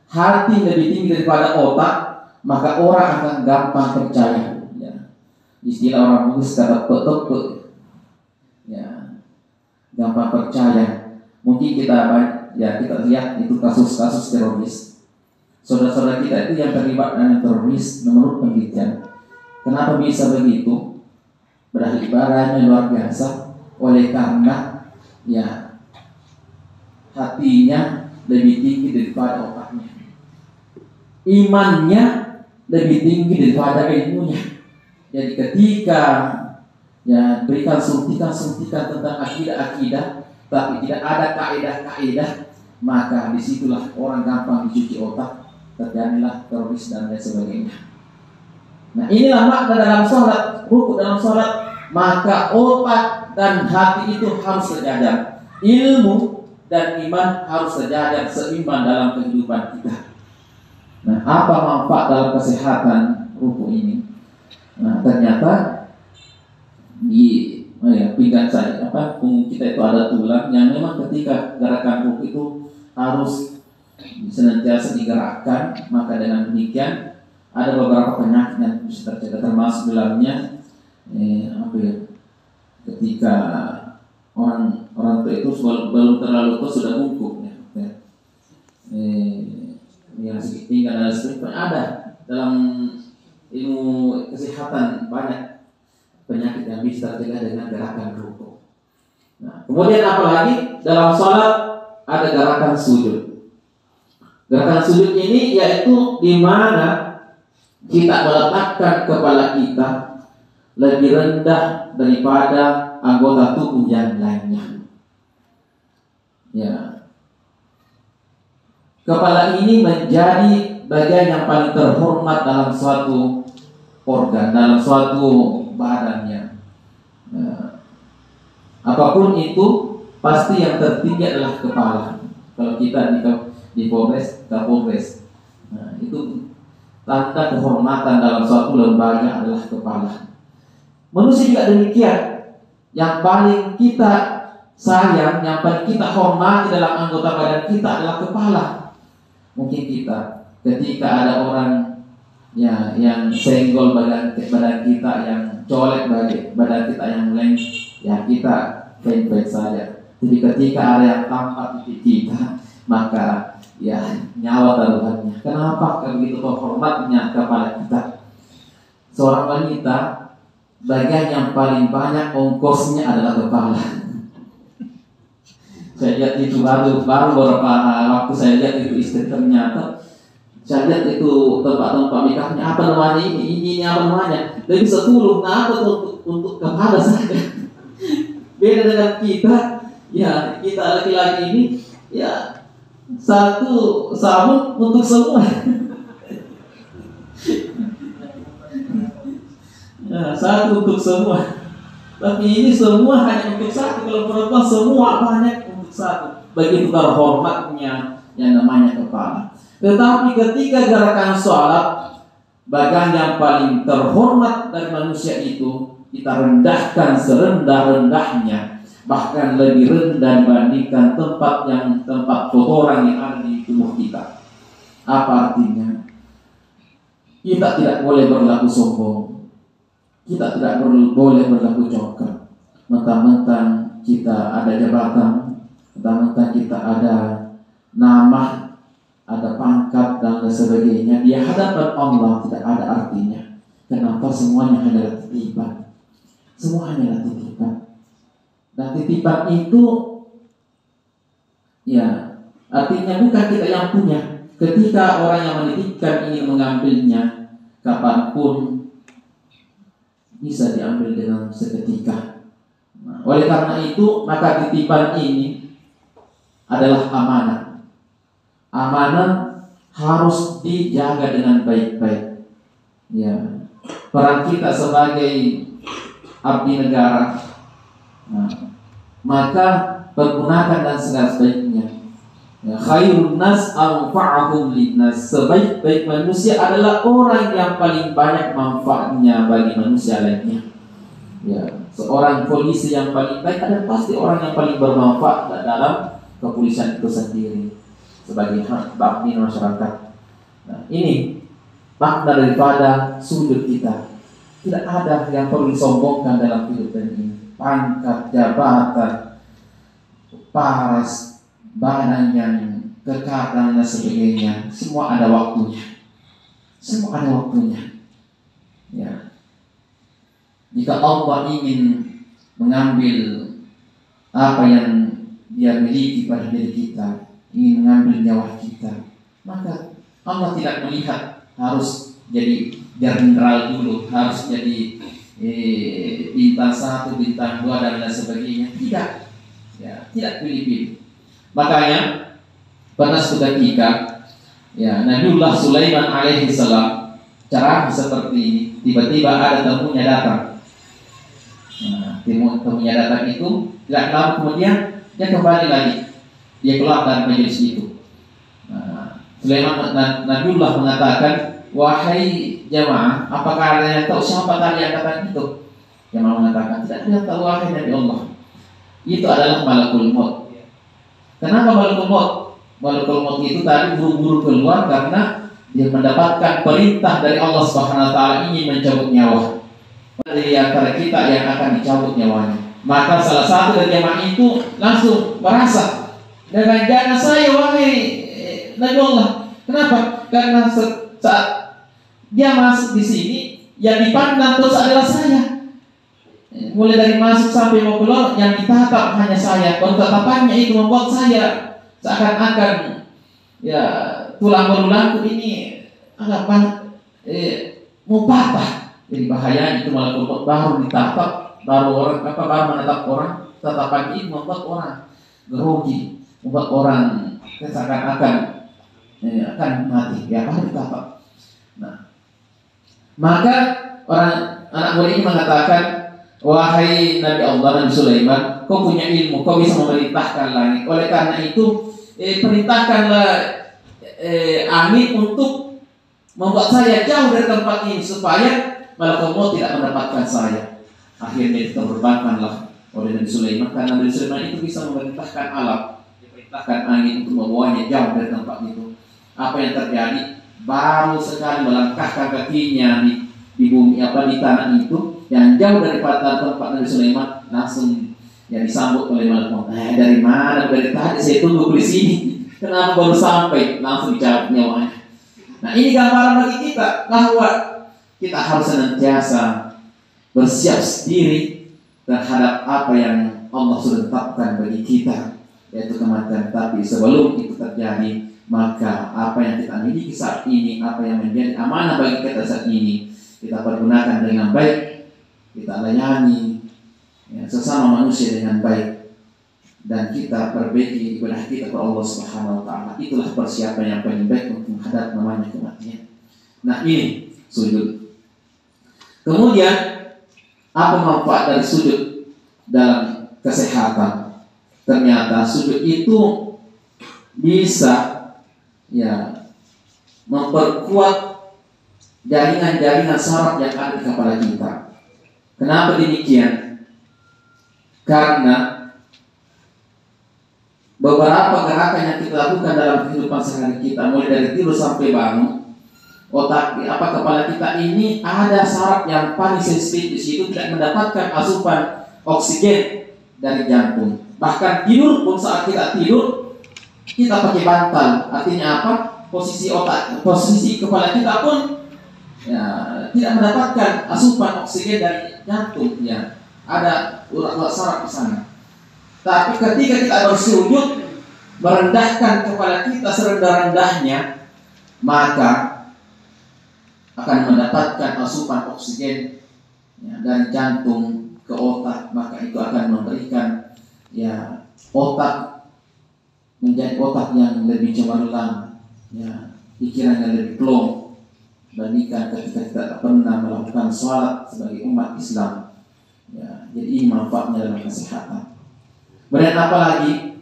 hati lebih tinggi daripada otak, maka orang akan gampang percaya. Ya. Istilah orang Bugis kata petok, ya, gampang percaya. Mungkin kita lihat itu kasus-kasus teroris. Saudara-saudara kita itu yang terlibat dengan teroris menurut penelitian. Kenapa bisa begitu? Berarti luar biasa. Oleh karena ya hatinya lebih tinggi daripada otaknya, imannya lebih tinggi daripada ilmunya. Jadi ketika ya berikan suntikan tentang akidah, tapi tidak ada kaidah, maka disitulah orang gampang dicuci otak, terjadilah teroris dan lain sebagainya. Nah, inilah makna dalam sholat, rukuk dalam sholat. Maka otak dan hati itu harus sejajar. Ilmu dan iman harus sejajar, seimbang dalam kehidupan kita. Nah, apa manfaat dalam kesehatan rukuk ini? Nah, ternyata di pinggang saya, punggung kita itu ada tulang yang memang ketika gerakan rukuk itu harus senantiasa digerakkan. Maka dengan demikian ada beberapa penyakit yang bisa terjadi, termasuk dalamnya ketika orang tua itu belum terlalu tua sudah bungkuk, yang sedikit tinggal dan sebagainya. Ada dalam ilmu kesehatan banyak penyakit yang bisa terjadi dengan gerakan rukuk. Nah, kemudian apalagi dalam sholat ada gerakan sujud. Gerakan sujud ini yaitu di mana kita meletakkan kepala kita lebih rendah daripada anggota tubuh yang lainnya. Ya. Kepala ini menjadi bagian yang paling terhormat dalam suatu organ, dalam suatu badannya. Nah, apapun itu pasti yang tertinggi adalah kepala. Kalau kita di Polres, Kapolres, nah, itu tanda kehormatan dalam suatu lembaga adalah kepala. Manusia juga demikian. Yang paling kita sayang, yang paling kita hormati dalam anggota badan kita adalah kepala. Mungkin kita ketika ada orang yang senggol badan kita, yang colek badan kita yang lain, ya kita baik-baik saja. Jadi ketika ada yang tampak di kita, maka ya nyawa taruhannya. Kenapa? Karena begitu hormatnya kepada kita. Seorang wanita, bagian yang paling banyak ongkosnya adalah kepala. Saya lihat itu baru beberapa waktu saya lihat itu istri, ternyata saya lihat itu tempat-tempat nikahnya, apa namanya ini apa namanya, lebih 10. Nah, untuk kepala saja. Beda dengan kita, ya kita laki-laki ini, ya satu sabun untuk semua. Nah, satu untuk semua. Tapi ini semua hanya untuk satu. Kalau perempuan semua banyak untuk satu. Begitu terhormatnya yang namanya kepala. Tetapi ketika gerakan sholat, bagian yang paling terhormat dari manusia itu kita rendahkan serendah-rendahnya, bahkan lebih rendah dibandingkan tempat kotoran yang ada di tubuh kita. Apa artinya? Kita tidak boleh berlaku sombong, kita tidak boleh berlaku congkak. Mentang-mentang kita ada jabatan, mentang-mentang kita ada nama, ada pangkat dan sebagainya, di hadapan Allah tidak ada artinya. Kenapa? Semuanya hanyalah titipan. Semua hanyalah titipan. Dan titipan itu, ya, artinya bukan kita yang punya. Ketika orang yang menitipkan ingin mengambilnya, kapanpun bisa diambil dengan seketika. Nah, oleh karena itu, maka titipan ini adalah amanah. Amanah harus dijaga dengan baik-baik. Ya, peran kita sebagai abdi negara, nah, maka pergunakan dan sebaik-baiknya. Ya, khairun nas anfa'uhum linnas. Sebaik-baik manusia adalah orang yang paling banyak manfaatnya bagi manusia lainnya. Ya, seorang polisi yang paling baik adalah pasti orang yang paling bermanfaat dalam kepolisian itu sendiri sebagai bakti masyarakat. Nah, ini makna daripada sudut kita. Tidak ada yang perlu disombongkan dalam kehidupan ini. Pangkat, jabatan, paras, badan yang kekar dan sebagainya, semua ada waktunya. Semua ada waktunya. Ya. Jika Allah ingin mengambil apa yang Dia miliki pada diri kita, ingin mengambil nyawa kita, maka Allah tidak melihat harus jadi jenderal dulu, harus jadi bintang 1, bintang 2 dan lain sebagainya. Tidak, ya, tidak pilih-pilih. Makanya pada suatu ketika, ya, Nabiullah Sulaiman alaihi salam cara seperti ini, tiba-tiba ada tamunya datang. Nah, tamunya datang itu tidak lama kemudian dia kembali lagi. Dia keluar dari majelis itu. Nah, Sulaiman Nabiullah mengatakan, wahai jamaah, apakah ada yang tahu siapa tadi yang katakan itu? Jamaah mengatakan, tidak ada yang tahu, wahai Nabi Allah. Itu adalah malakul maut. Kenapa malakul maut? Malakul maut itu tadi buru-buru keluar karena dia mendapatkan perintah dari Allah Subhanahu wa taala ingin mencabut nyawa. Dari antara kita yang akan dicabut nyawanya. Maka salah satu dari jamaah itu langsung merasa, dengan jangan saya wahai Nabi Allah. Kenapa? Karena saat dia masuk di sini, yang dipandang terus adalah saya. Mulai dari masuk sampai mau keluar, yang ditatap hanya saya. Kalau tatapannya itu membuat saya seakan-akan, ya, tulang belulangku ini agak mau patah. Jadi bahaya itu malah baru ditatap, baru menatap orang. Tatapan ini membuat orang grogi, membuat orang seakan-akan akan mati. Ya, harus ditatap. Nah, maka anak murid ini mengatakan, wahai Nabi Allah, Nabi Sulaiman, kau punya ilmu, kau bisa memerintahkan langit. Oleh karena itu, perintahkanlah angin untuk membuat saya jauh dari tempat ini supaya malaikat maut tidak mendapatkan saya. Akhirnya diterbangkanlah oleh Nabi Sulaiman, karena Nabi Sulaiman itu bisa memerintahkan alam, diperintahkan angin untuk membawanya jauh dari tempat itu. Apa yang terjadi? Baru sekali melangkahkan kakinya di bumi di tanah itu yang jauh daripada tempat Nabi Sulaiman, langsung disambut oleh malaikat maut. Dari mana? Dari tadi saya tunggu di sini. Kenapa baru sampai? Langsung dicabut nyawanya. Nah, ini gambaran bagi kita bahwa kita harus senantiasa bersiap diri terhadap apa yang Allah sudah tetapkan bagi kita, yaitu kematian. Tapi sebelum itu terjadi, maka apa yang kita miliki saat ini, apa yang menjadi amanah bagi kita saat ini, kita pergunakan dengan baik, kita layani sesama manusia dengan baik, dan kita perbaiki ibadah kita kepada Allah Subhanahu wa taala. Itulah persiapan yang paling baik untuk menghadap namanya kematian. Nah, ini sujud. Kemudian apa manfaat dari sujud dalam kesehatan? Ternyata sujud itu bisa memperkuat jaringan-jaringan saraf yang ada di kepala kita. Kenapa demikian? Karena beberapa gerakan yang kita lakukan dalam kehidupan sehari kita, mulai dari tidur sampai bangun, kepala kita ini ada saraf yang paling sensitif di situ, tidak mendapatkan asupan oksigen dari jantung. Bahkan tidur pun, saat kita tidur, kita pakai bantal. Artinya apa? Posisi kepala kita pun tidak mendapatkan asupan oksigen dari jantung. Ada urat-urat saraf di sana. Tapi ketika kita bersujud, merendahkan kepala kita serendah-rendahnya, maka akan mendapatkan asupan oksigen dari jantung ke otak. Maka itu akan memberikan otak menjadi otak yang lebih cemerlang, pikiran yang lebih plong, dibandingkan ketika kita tak pernah melakukan sholat sebagai umat Islam. Jadi ini manfaatnya dalam kesehatan. Kemudian apa lagi?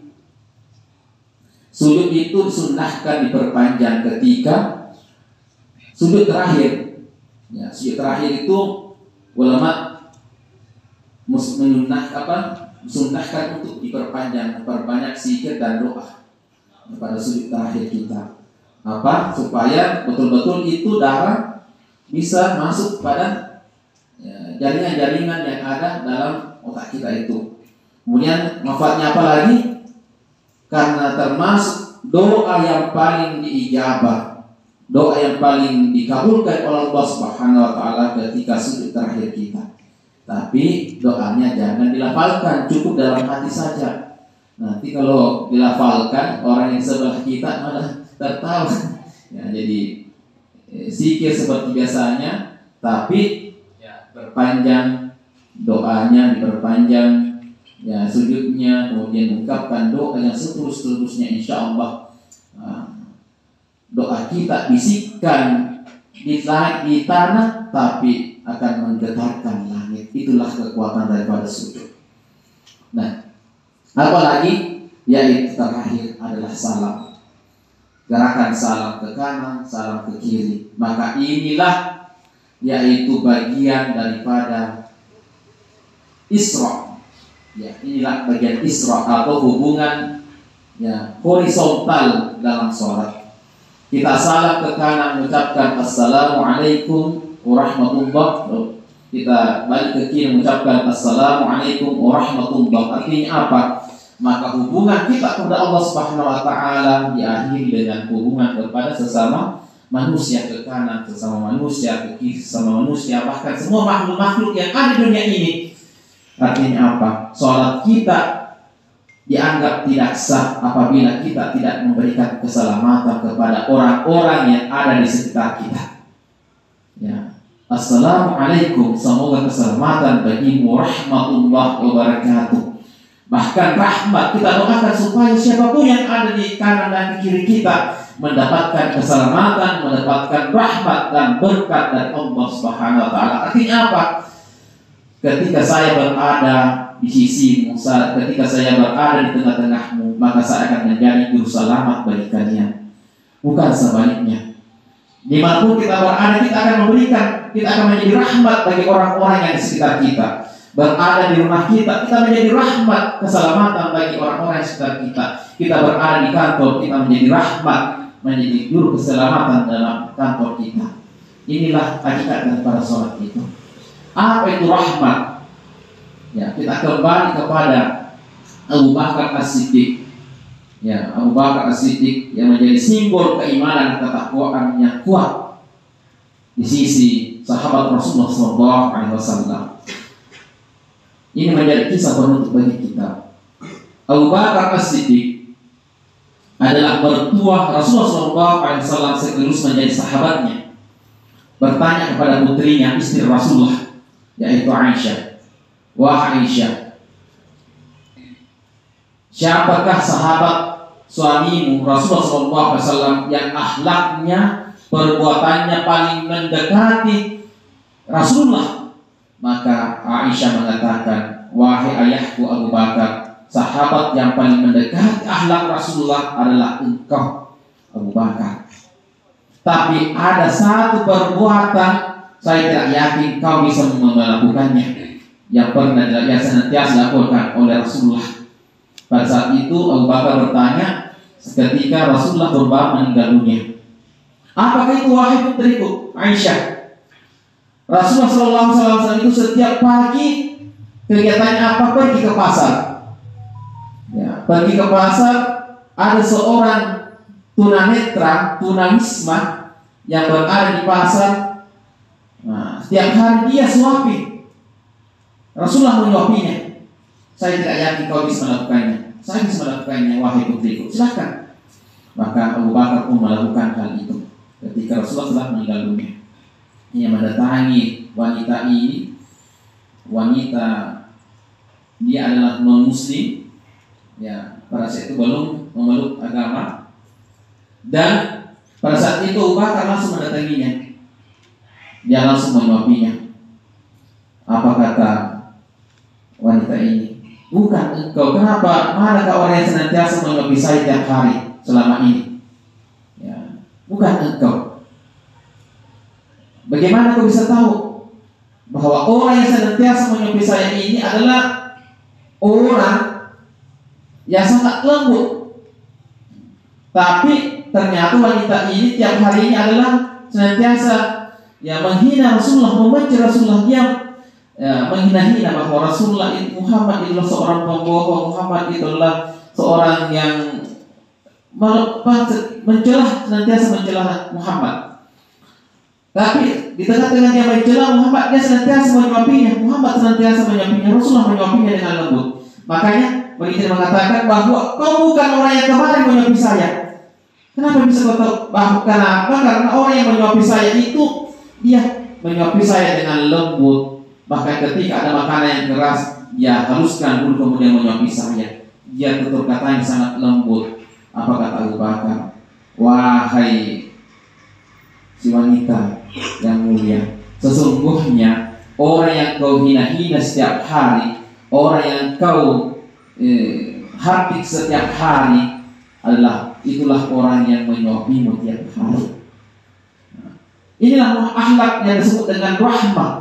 Sujud itu disunnahkan diperpanjang ketika sujud terakhir. Sujud terakhir itu ulama sunnahkan untuk diperpanjang, memperbanyak zikir dan doa pada sujud terakhir kita. Supaya betul-betul itu darah bisa masuk pada jaringan-jaringan yang ada dalam otak kita itu. Kemudian manfaatnya apa lagi? Karena termasuk doa yang paling diijabah, doa yang paling dikabulkan oleh Allah Subhanahu wa taala ketika sujud terakhir kita. Tapi doanya jangan dilafalkan, cukup dalam hati saja. Nanti kalau dilafalkan, orang yang sebelah kita malah tertawa. Jadi zikir seperti biasanya, tapi perpanjang doanya, diperpanjang sujudnya, kemudian mengungkapkan doa yang seterus-terusnya. Insya Allah doa kita bisikkan di tanah, tapi akan menggetarkan langit. Itulah kekuatan daripada sujud. Nah, apalagi yaitu terakhir adalah salam. Gerakan salam ke kanan, salam ke kiri. Maka inilah yaitu bagian daripada Isra. Inilah bagian Isra atau hubungan horizontal dalam sholat. Kita salam ke kanan, mengucapkan Assalamualaikum warahmatullahi. Kita balik ke kiri, mengucapkan Assalamualaikum warahmatullahi. Artinya apa? Maka hubungan kita kepada Allah Subhanahu wa taala diakhiri dengan hubungan kepada sesama manusia, ke kanan sesama manusia, ke kiri sesama manusia, bahkan semua makhluk-makhluk yang ada di dunia ini. Artinya apa? Salat kita dianggap tidak sah apabila kita tidak memberikan keselamatan kepada orang-orang yang ada di sekitar kita. Assalamualaikum, semoga keselamatan bagimu, warahmatullahi wabarakatuh. Bahkan rahmat kita doakan supaya siapapun yang ada di kanan dan di kiri kita mendapatkan keselamatan, mendapatkan rahmat dan berkat dari Allah Subhanahu wa taala. Artinya apa? ketika saya berada di sisimu, ketika saya berada di tengah-tengahmu, maka saya akan menjadi juru selamat bagi kalian. Bukan sebaliknya. Dimanapun kita berada, kita akan menjadi rahmat bagi orang-orang yang di sekitar kita. Berada di rumah kita menjadi rahmat keselamatan bagi orang-orang di sekitar kita. Kita berada di kantor, kita menjadi rahmat, menjadi juru keselamatan dalam kantor kita. Inilah hakikat daripada sholat itu. Apa itu rahmat? Ya, kita kembali kepada Abu Bakar As-Siddiq. Ya, Abu Bakar As-Siddiq yang menjadi simbol keimanan dan ketakwaan yang kuat di sisi sahabat Rasulullah SAW. Ini menjadi kisah penutup bagi kita. Abu Bakar As-Siddiq adalah mertua Rasulullah SAW sekaligus menjadi sahabatnya. Bertanya kepada putrinya, istri Rasulullah, yaitu Aisyah. Wahai Aisyah, siapakah sahabat suamimu Rasulullah SAW yang akhlaknya, perbuatannya paling mendekati Rasulullah? Maka Aisyah mengatakan, wahai ayahku Abu Bakar, sahabat yang paling mendekati akhlak Rasulullah adalah engkau Abu Bakar. Tapi ada satu perbuatan saya tidak yakin kau bisa melakukannya, yang pernah yang senantiasa dilakukan oleh Rasulullah. Pada saat itu Abu Bakar bertanya ketika Rasulullah berbaring meninggal dunia, apakah itu wahai putriku Aisyah? Rasulullah SAW itu setiap pagi kegiatannya apa? Pergi ke pasar. Ya, pergi ke pasar. Ada seorang tunanetra, tunawisma yang berada di pasar. Nah, setiap hari dia suapi. Rasulullah menyuapinya. Saya tidak yakin kau bisa melakukannya. Saya bisa melakukannya, wahai putriku. Silakan. Maka Abu Bakar pun melakukan hal itu. Ketika Rasulullah telah meninggal dunia, ia mendatangi wanita ini. Wanita dia adalah non-muslim. Ya, pada saat itu belum memeluk agama. Dan pada saat itu Abu Bakar langsung mendatanginya. Dia langsung menyuapinya. Apa kata wanita ini? Bukan engkau. Kenapa? Manakah orang yang senantiasa menyuapi saya tiap hari selama ini? Ya, bukan engkau. Bagaimana kau bisa tahu bahwa orang yang senantiasa menyuapi saya ini adalah orang yang sangat lembut? Tapi ternyata wanita ini tiap hari ini adalah senantiasa menghina Rasulullah, membenci Rasulullah, menghina-hina bahwa Rasulullah itu Muhammad adalah seorang pembohong, Muhammad itu adalah seorang yang senantiasa mencela Muhammad. Tapi di tengah-tengah dia mencela Muhammad, dia senantiasa menyuapinya. Muhammad senantiasa menyuapinya, Rasulullah menyuapinya dengan lembut. Makanya begitu mengatakan bahwa kau bukan orang yang kemarin menyuapi saya. Kenapa bisa kau tahu? Kenapa? Karena orang yang menyuapi saya itu dia menyuapi saya dengan lembut. Bahkan ketika ada makanan yang keras, dia haluskan dulu kemudian menyuapi saya. Dia tutur katanya sangat lembut. Apa kata Abu Bakar? Wahai si wanita yang mulia, sesungguhnya orang yang kau hina-hina setiap hari, orang yang kau hardik setiap hari itulah orang yang menyuapimu tiap hari. Inilah akhlak yang disebut dengan rahmat.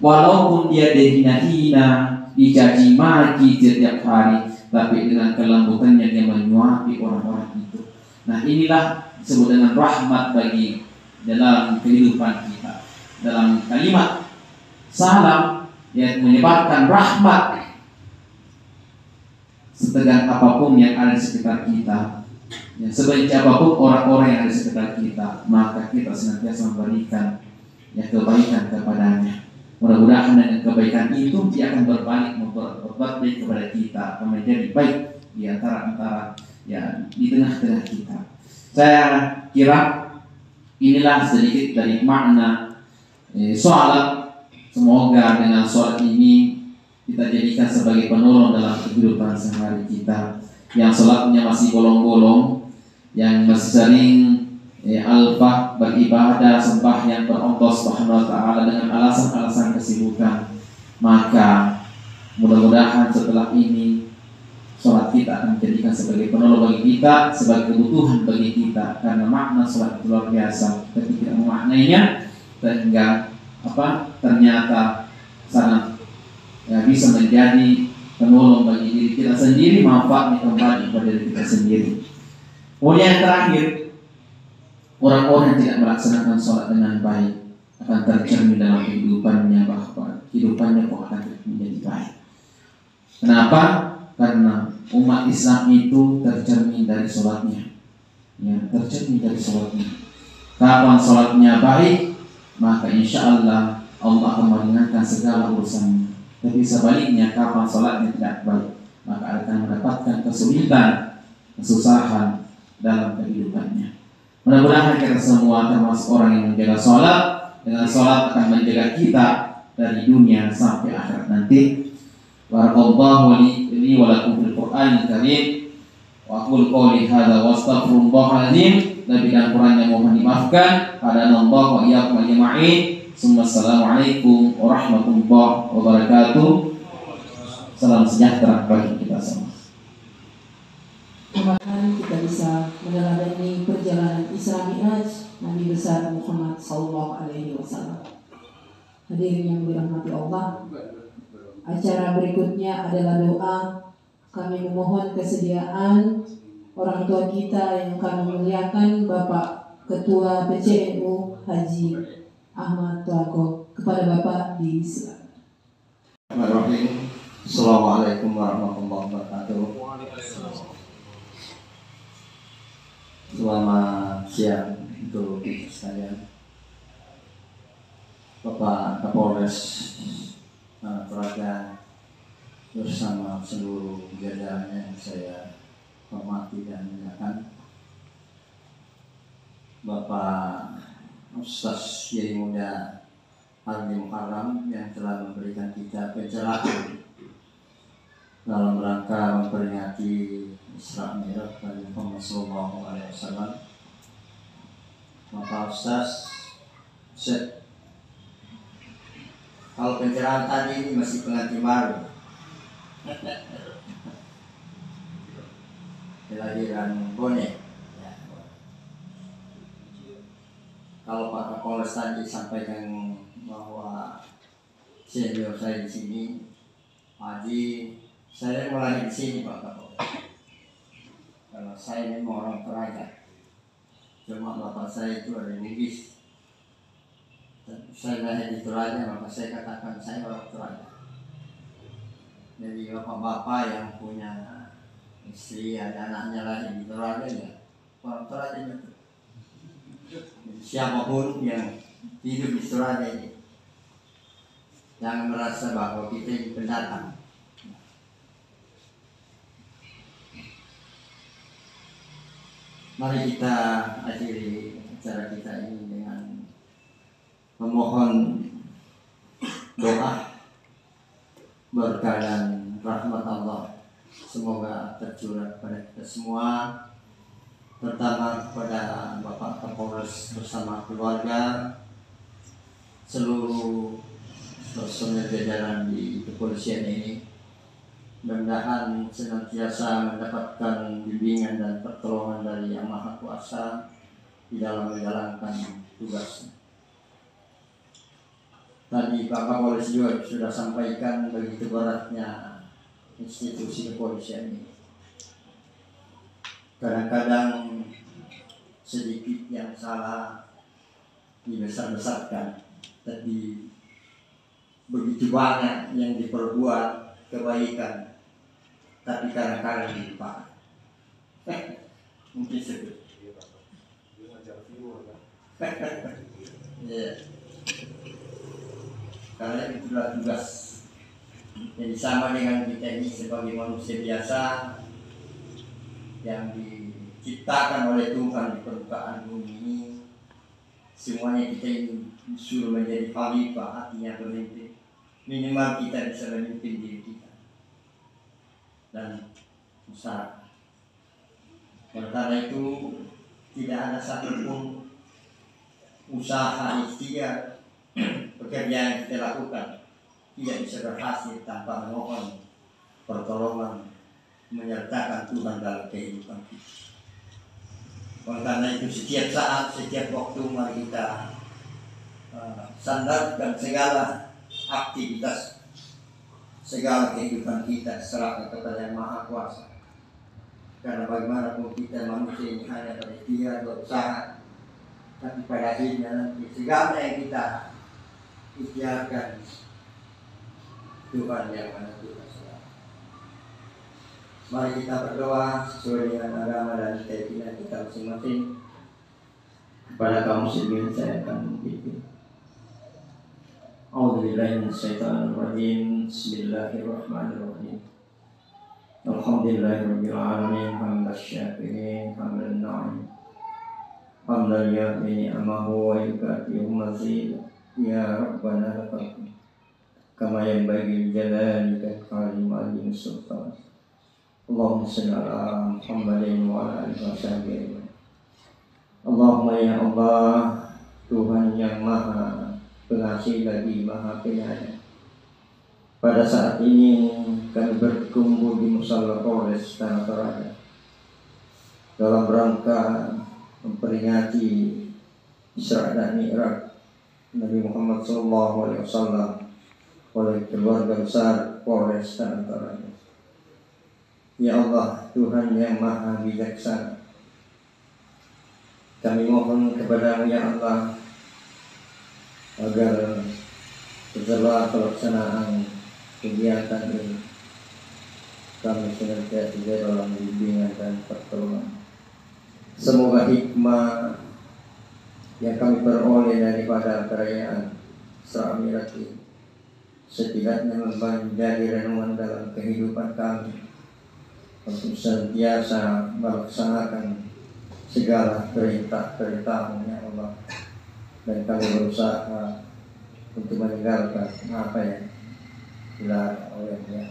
Walaupun dia dihina-hina, dicaci maki setiap hari, tapi dengan kelembutannya dia menyuapi orang-orang itu. Nah, inilah disebut dengan rahmat bagi dalam kehidupan kita. Dalam kalimat salam yang menyebabkan rahmat setegan apapun yang ada di sekitar kita, sebenci apapun orang-orang yang ada di sekitar kita, maka kita senantiasa memberikan kebaikan kepadanya. Mudah-mudahan dengan kebaikan itu dia akan berbalik berbuat baik kepada kita, akan menjadi baik di antara di tengah-tengah kita. Saya kira inilah sedikit dari makna sholat. Semoga dengan sholat ini kita jadikan sebagai penolong dalam kehidupan sehari kita. Yang sholatnya masih bolong-bolong, yang masih sering alfa beribadah sembahyang ber Allah Subhanahu wa taala dengan alasan-alasan kesibukan, Maka mudah-mudahan setelah ini sholat kita akan dijadikan sebagai penolong bagi kita, sebagai kebutuhan bagi kita, karena makna sholat itu luar biasa. Kita tidak memaknainya sehingga ternyata sangat bisa menjadi penolong bagi diri kita sendiri, manfaatnya kembali kepada diri kita sendiri. Kemudian yang terakhir, orang-orang yang tidak melaksanakan sholat dengan baik akan tercermin dalam kehidupannya, bahwa kehidupannya kok akan menjadi baik. Kenapa? Karena umat Islam itu tercermin dari sholatnya, tercermin dari sholatnya. Kapan sholatnya baik, maka insya Allah akan meringankan segala urusannya. Tapi sebaliknya, kapan sholatnya tidak baik, maka akan mendapatkan kesulitan, kesusahan dalam kehidupannya. Mudah-mudahan kita semua termasuk orang yang menjaga sholat. Dengan sholat akan menjaga kita dari dunia sampai akhirat nanti. Barakallahu li wa lakum fil Qur'anil Karim. Wa aqulu qouli hadza wa astaghfirullahal azim. Nabi dan Quran yang mohon dimaafkan. Hadanallahu wa iyyakum ajma'in. Assalamualaikum warahmatullahi wabarakatuh. Salam sejahtera bagi kita semua. Mudah-mudahan kita bisa meneladani perjalanan Isra Mi'raj Nabi besar Muhammad SAW. Hadirin yang dirahmati Allah, acara berikutnya adalah doa. Kami memohon kesediaan orang tua kita yang kami muliakan, Bapak Ketua PCNU Haji Ahmad Tuago. Kepada Bapak disilakan. Assalamualaikum warahmatullahi wabarakatuh. Selamat siang untuk kita sekalian. Bapak Kapolres Toraja bersama seluruh jajarannya yang saya hormati dan muliakan, Bapak Ustaz Kiai Muda Haji Muharram yang telah memberikan kita pencerahan dalam rangka memperingati Isra Mi'raj Nabi Muhammad SAW. Bapak Ustaz, kalau pencerahan tadi ini masih pengantin baru. Kelahiran bonek. Ya. Kalau Pak Kapolres tadi sampaikan bahwa senior saya di sini, Haji, saya mulai di sini Pak Kapolres. Kalau saya ini orang Toraja, cuma bapak saya itu ada di Bugis. Saya lahir di Toraja, maka saya katakan saya orang Toraja. Jadi bapak-bapak yang punya istri, ada anaknya lahir di Toraja, ya orang Toraja itu. Jadi siapapun yang hidup di Toraja ini, jangan merasa bahwa kita ini pendatang. Mari kita akhiri acara kita ini dengan memohon doa berkah dan rahmat Allah semoga tercurah pada kita semua, terutama kepada Bapak Kapolres bersama keluarga, seluruh personel jajaran di kepolisian ini. Mudah-mudahan senantiasa mendapatkan bimbingan dan pertolongan dari Yang Maha Kuasa di dalam menjalankan tugasnya. Tadi Pak Kapolres juga sudah sampaikan begitu beratnya institusi kepolisian ini. Kadang-kadang sedikit yang salah dibesar-besarkan, tapi begitu banyak yang diperbuat kebaikan, tapi kadang-kadang dilupakan. Mungkin sebut. Ya. Karena itulah tugas. Jadi sama dengan kita ini sebagai manusia biasa yang diciptakan oleh Tuhan di permukaan bumi ini, semuanya kita ini disuruh menjadi khalifah, artinya pemimpin. Minimal kita bisa memimpin diri kita dan usaha. Karena itu tidak ada satupun usaha ikhtiar pekerjaan yang kita lakukan tidak bisa berhasil tanpa memohon pertolongan menyertakan Tuhan dalam kehidupan kita. Oleh karena itu setiap saat, setiap waktu mari kita sandarkan segala aktivitas, segala kehidupan kita serahkan kepada Yang Maha Kuasa. Karena bagaimanapun kita manusia ini hanya berikhtiar, berusaha, tapi pada akhirnya nanti segala yang kita ikhtiarkan Tuhan yang menentukan segala. Mari kita berdoa sesuai dengan agama dan keyakinan kita masing-masing. Kepada kaum muslimin saya akan mengikuti. A'udzubillahi minasyaitonir rajim. Bismillahirrahmanirrahim. Alhamdulillahirabbil alamin, hamdasy syakirin, hamdan na'im. Hamdan yu'mini amahu wa yukafi'u mazid. Ya Rabbana lakal kama yanbaghi jalalika karim alim sultan. Allahumma shalli ala Muhammadin wa ala alihi wasallam. Allahumma ya Allah, Tuhan yang Maha Pengasih lagi Maha Penyayang. Pada saat ini kami berkumpul di Musala Polres Tanah Toraja dalam rangka memperingati Isra dan Mi'raj Nabi Muhammad SAW oleh keluarga besar Polres Tanah Toraja. Ya Allah, Tuhan yang Maha Bijaksana, kami mohon kepada-Mu ya Allah agar setelah pelaksanaan kegiatan ini kami senantiasa dalam bimbingan dan pertolongan. Semoga hikmah yang kami peroleh daripada perayaan Isra Mi'raj ini setidaknya menjadi renungan dalam kehidupan kami untuk senantiasa melaksanakan segala perintah-perintah-Mu ya Allah, dan kami berusaha untuk meninggalkan apa yang dilarang oleh-Nya.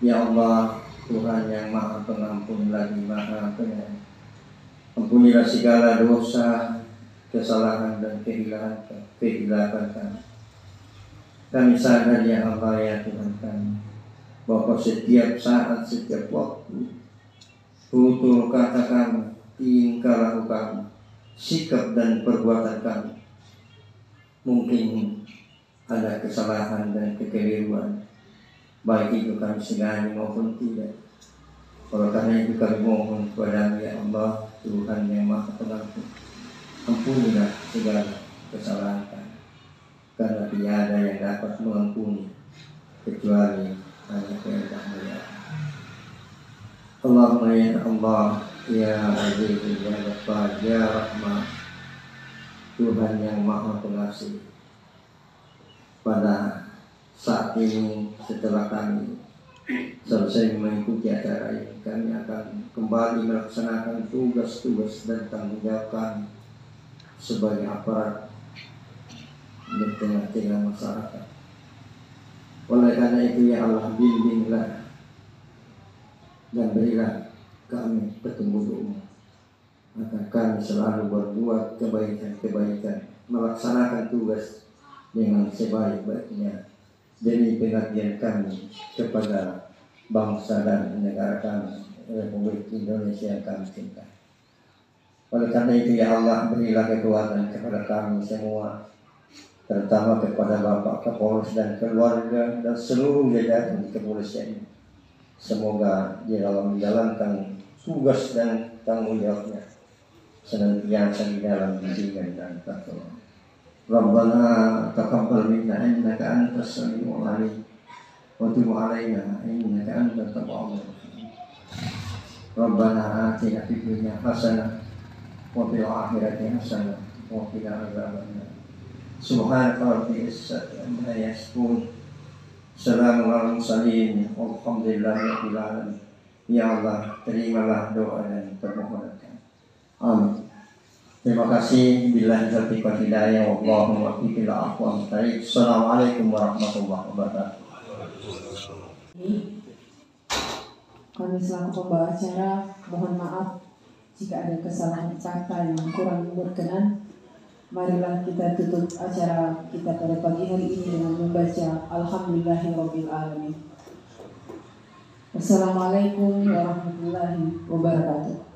Ya Allah, Tuhan yang Maha Pengampun lagi Maha Penyayang, ampunilah segala dosa, kesalahan dan kehilapan kami. Kami sadar ya Allah ya Tuhan kami, bahwa setiap saat, setiap waktu, tutur kata kami, tingkah laku kami, sikap dan perbuatan kami mungkin ada kesalahan dan kekeliruan, baik itu kami sengaja maupun tidak. Oleh karena itu kami mohon kepada-Mu ya Allah, Tuhan yang Maha Pengampun, ampunilah segala kesalahan kami, karena tiada yang dapat mengampuni kecuali hanya kehendak-Mu ya Allahumma ya Allah, ya Aziz ya Ghaffar ya Rahman, Tuhan yang Maha Pengasih. Pada saat ini setelah kami selesai mengikuti acara ini, kami akan kembali melaksanakan tugas-tugas dan tanggung jawab kami sebagai aparat di tengah-tengah masyarakat. Oleh karena itu ya Allah, bimbinglah dan berilah kami petunjuk-Mu agar kami selalu berbuat kebaikan-kebaikan, melaksanakan tugas dengan sebaik-baiknya demi pengabdian kami kepada bangsa dan negara kami, Republik Indonesia yang kami cinta. Oleh karena itu ya Allah, berilah kekuatan kepada kami semua, terutama kepada Bapak Kapolres dan keluarga dan seluruh jajaran kepolisian ini. Semoga di dalam menjalankan tugas dan tanggung jawabnya senantiasa di dalam bimbingan dan pertolongan. Rabbana taqabbal minna innaka antas samiul alim wa tub alaina innaka antat tawwabur rahim. Rabbana atina fid dunya hasanah wa fil akhirati hasanah wa qina adzabannar. Subhanaka rabbil izzati amma yasifun. Assalamualaikum warahmatullahi wabarakatuh. Alhamdulillahirabbil alamin. Ya Allah, terimalah doa dan permohonan kami. Amin. Terima kasih. Billahi taufiq wal hidayah. Wallahu muwaffiq ila aqwamit thariq. Assalamualaikum warahmatullahi wabarakatuh. Kami selaku pembawa acara mohon maaf jika ada kesalahan kata yang kurang berkenan. Marilah kita tutup acara kita pada pagi hari ini dengan membaca Alhamdulillahirabbil alamin. Wassalamualaikum warahmatullahi wabarakatuh.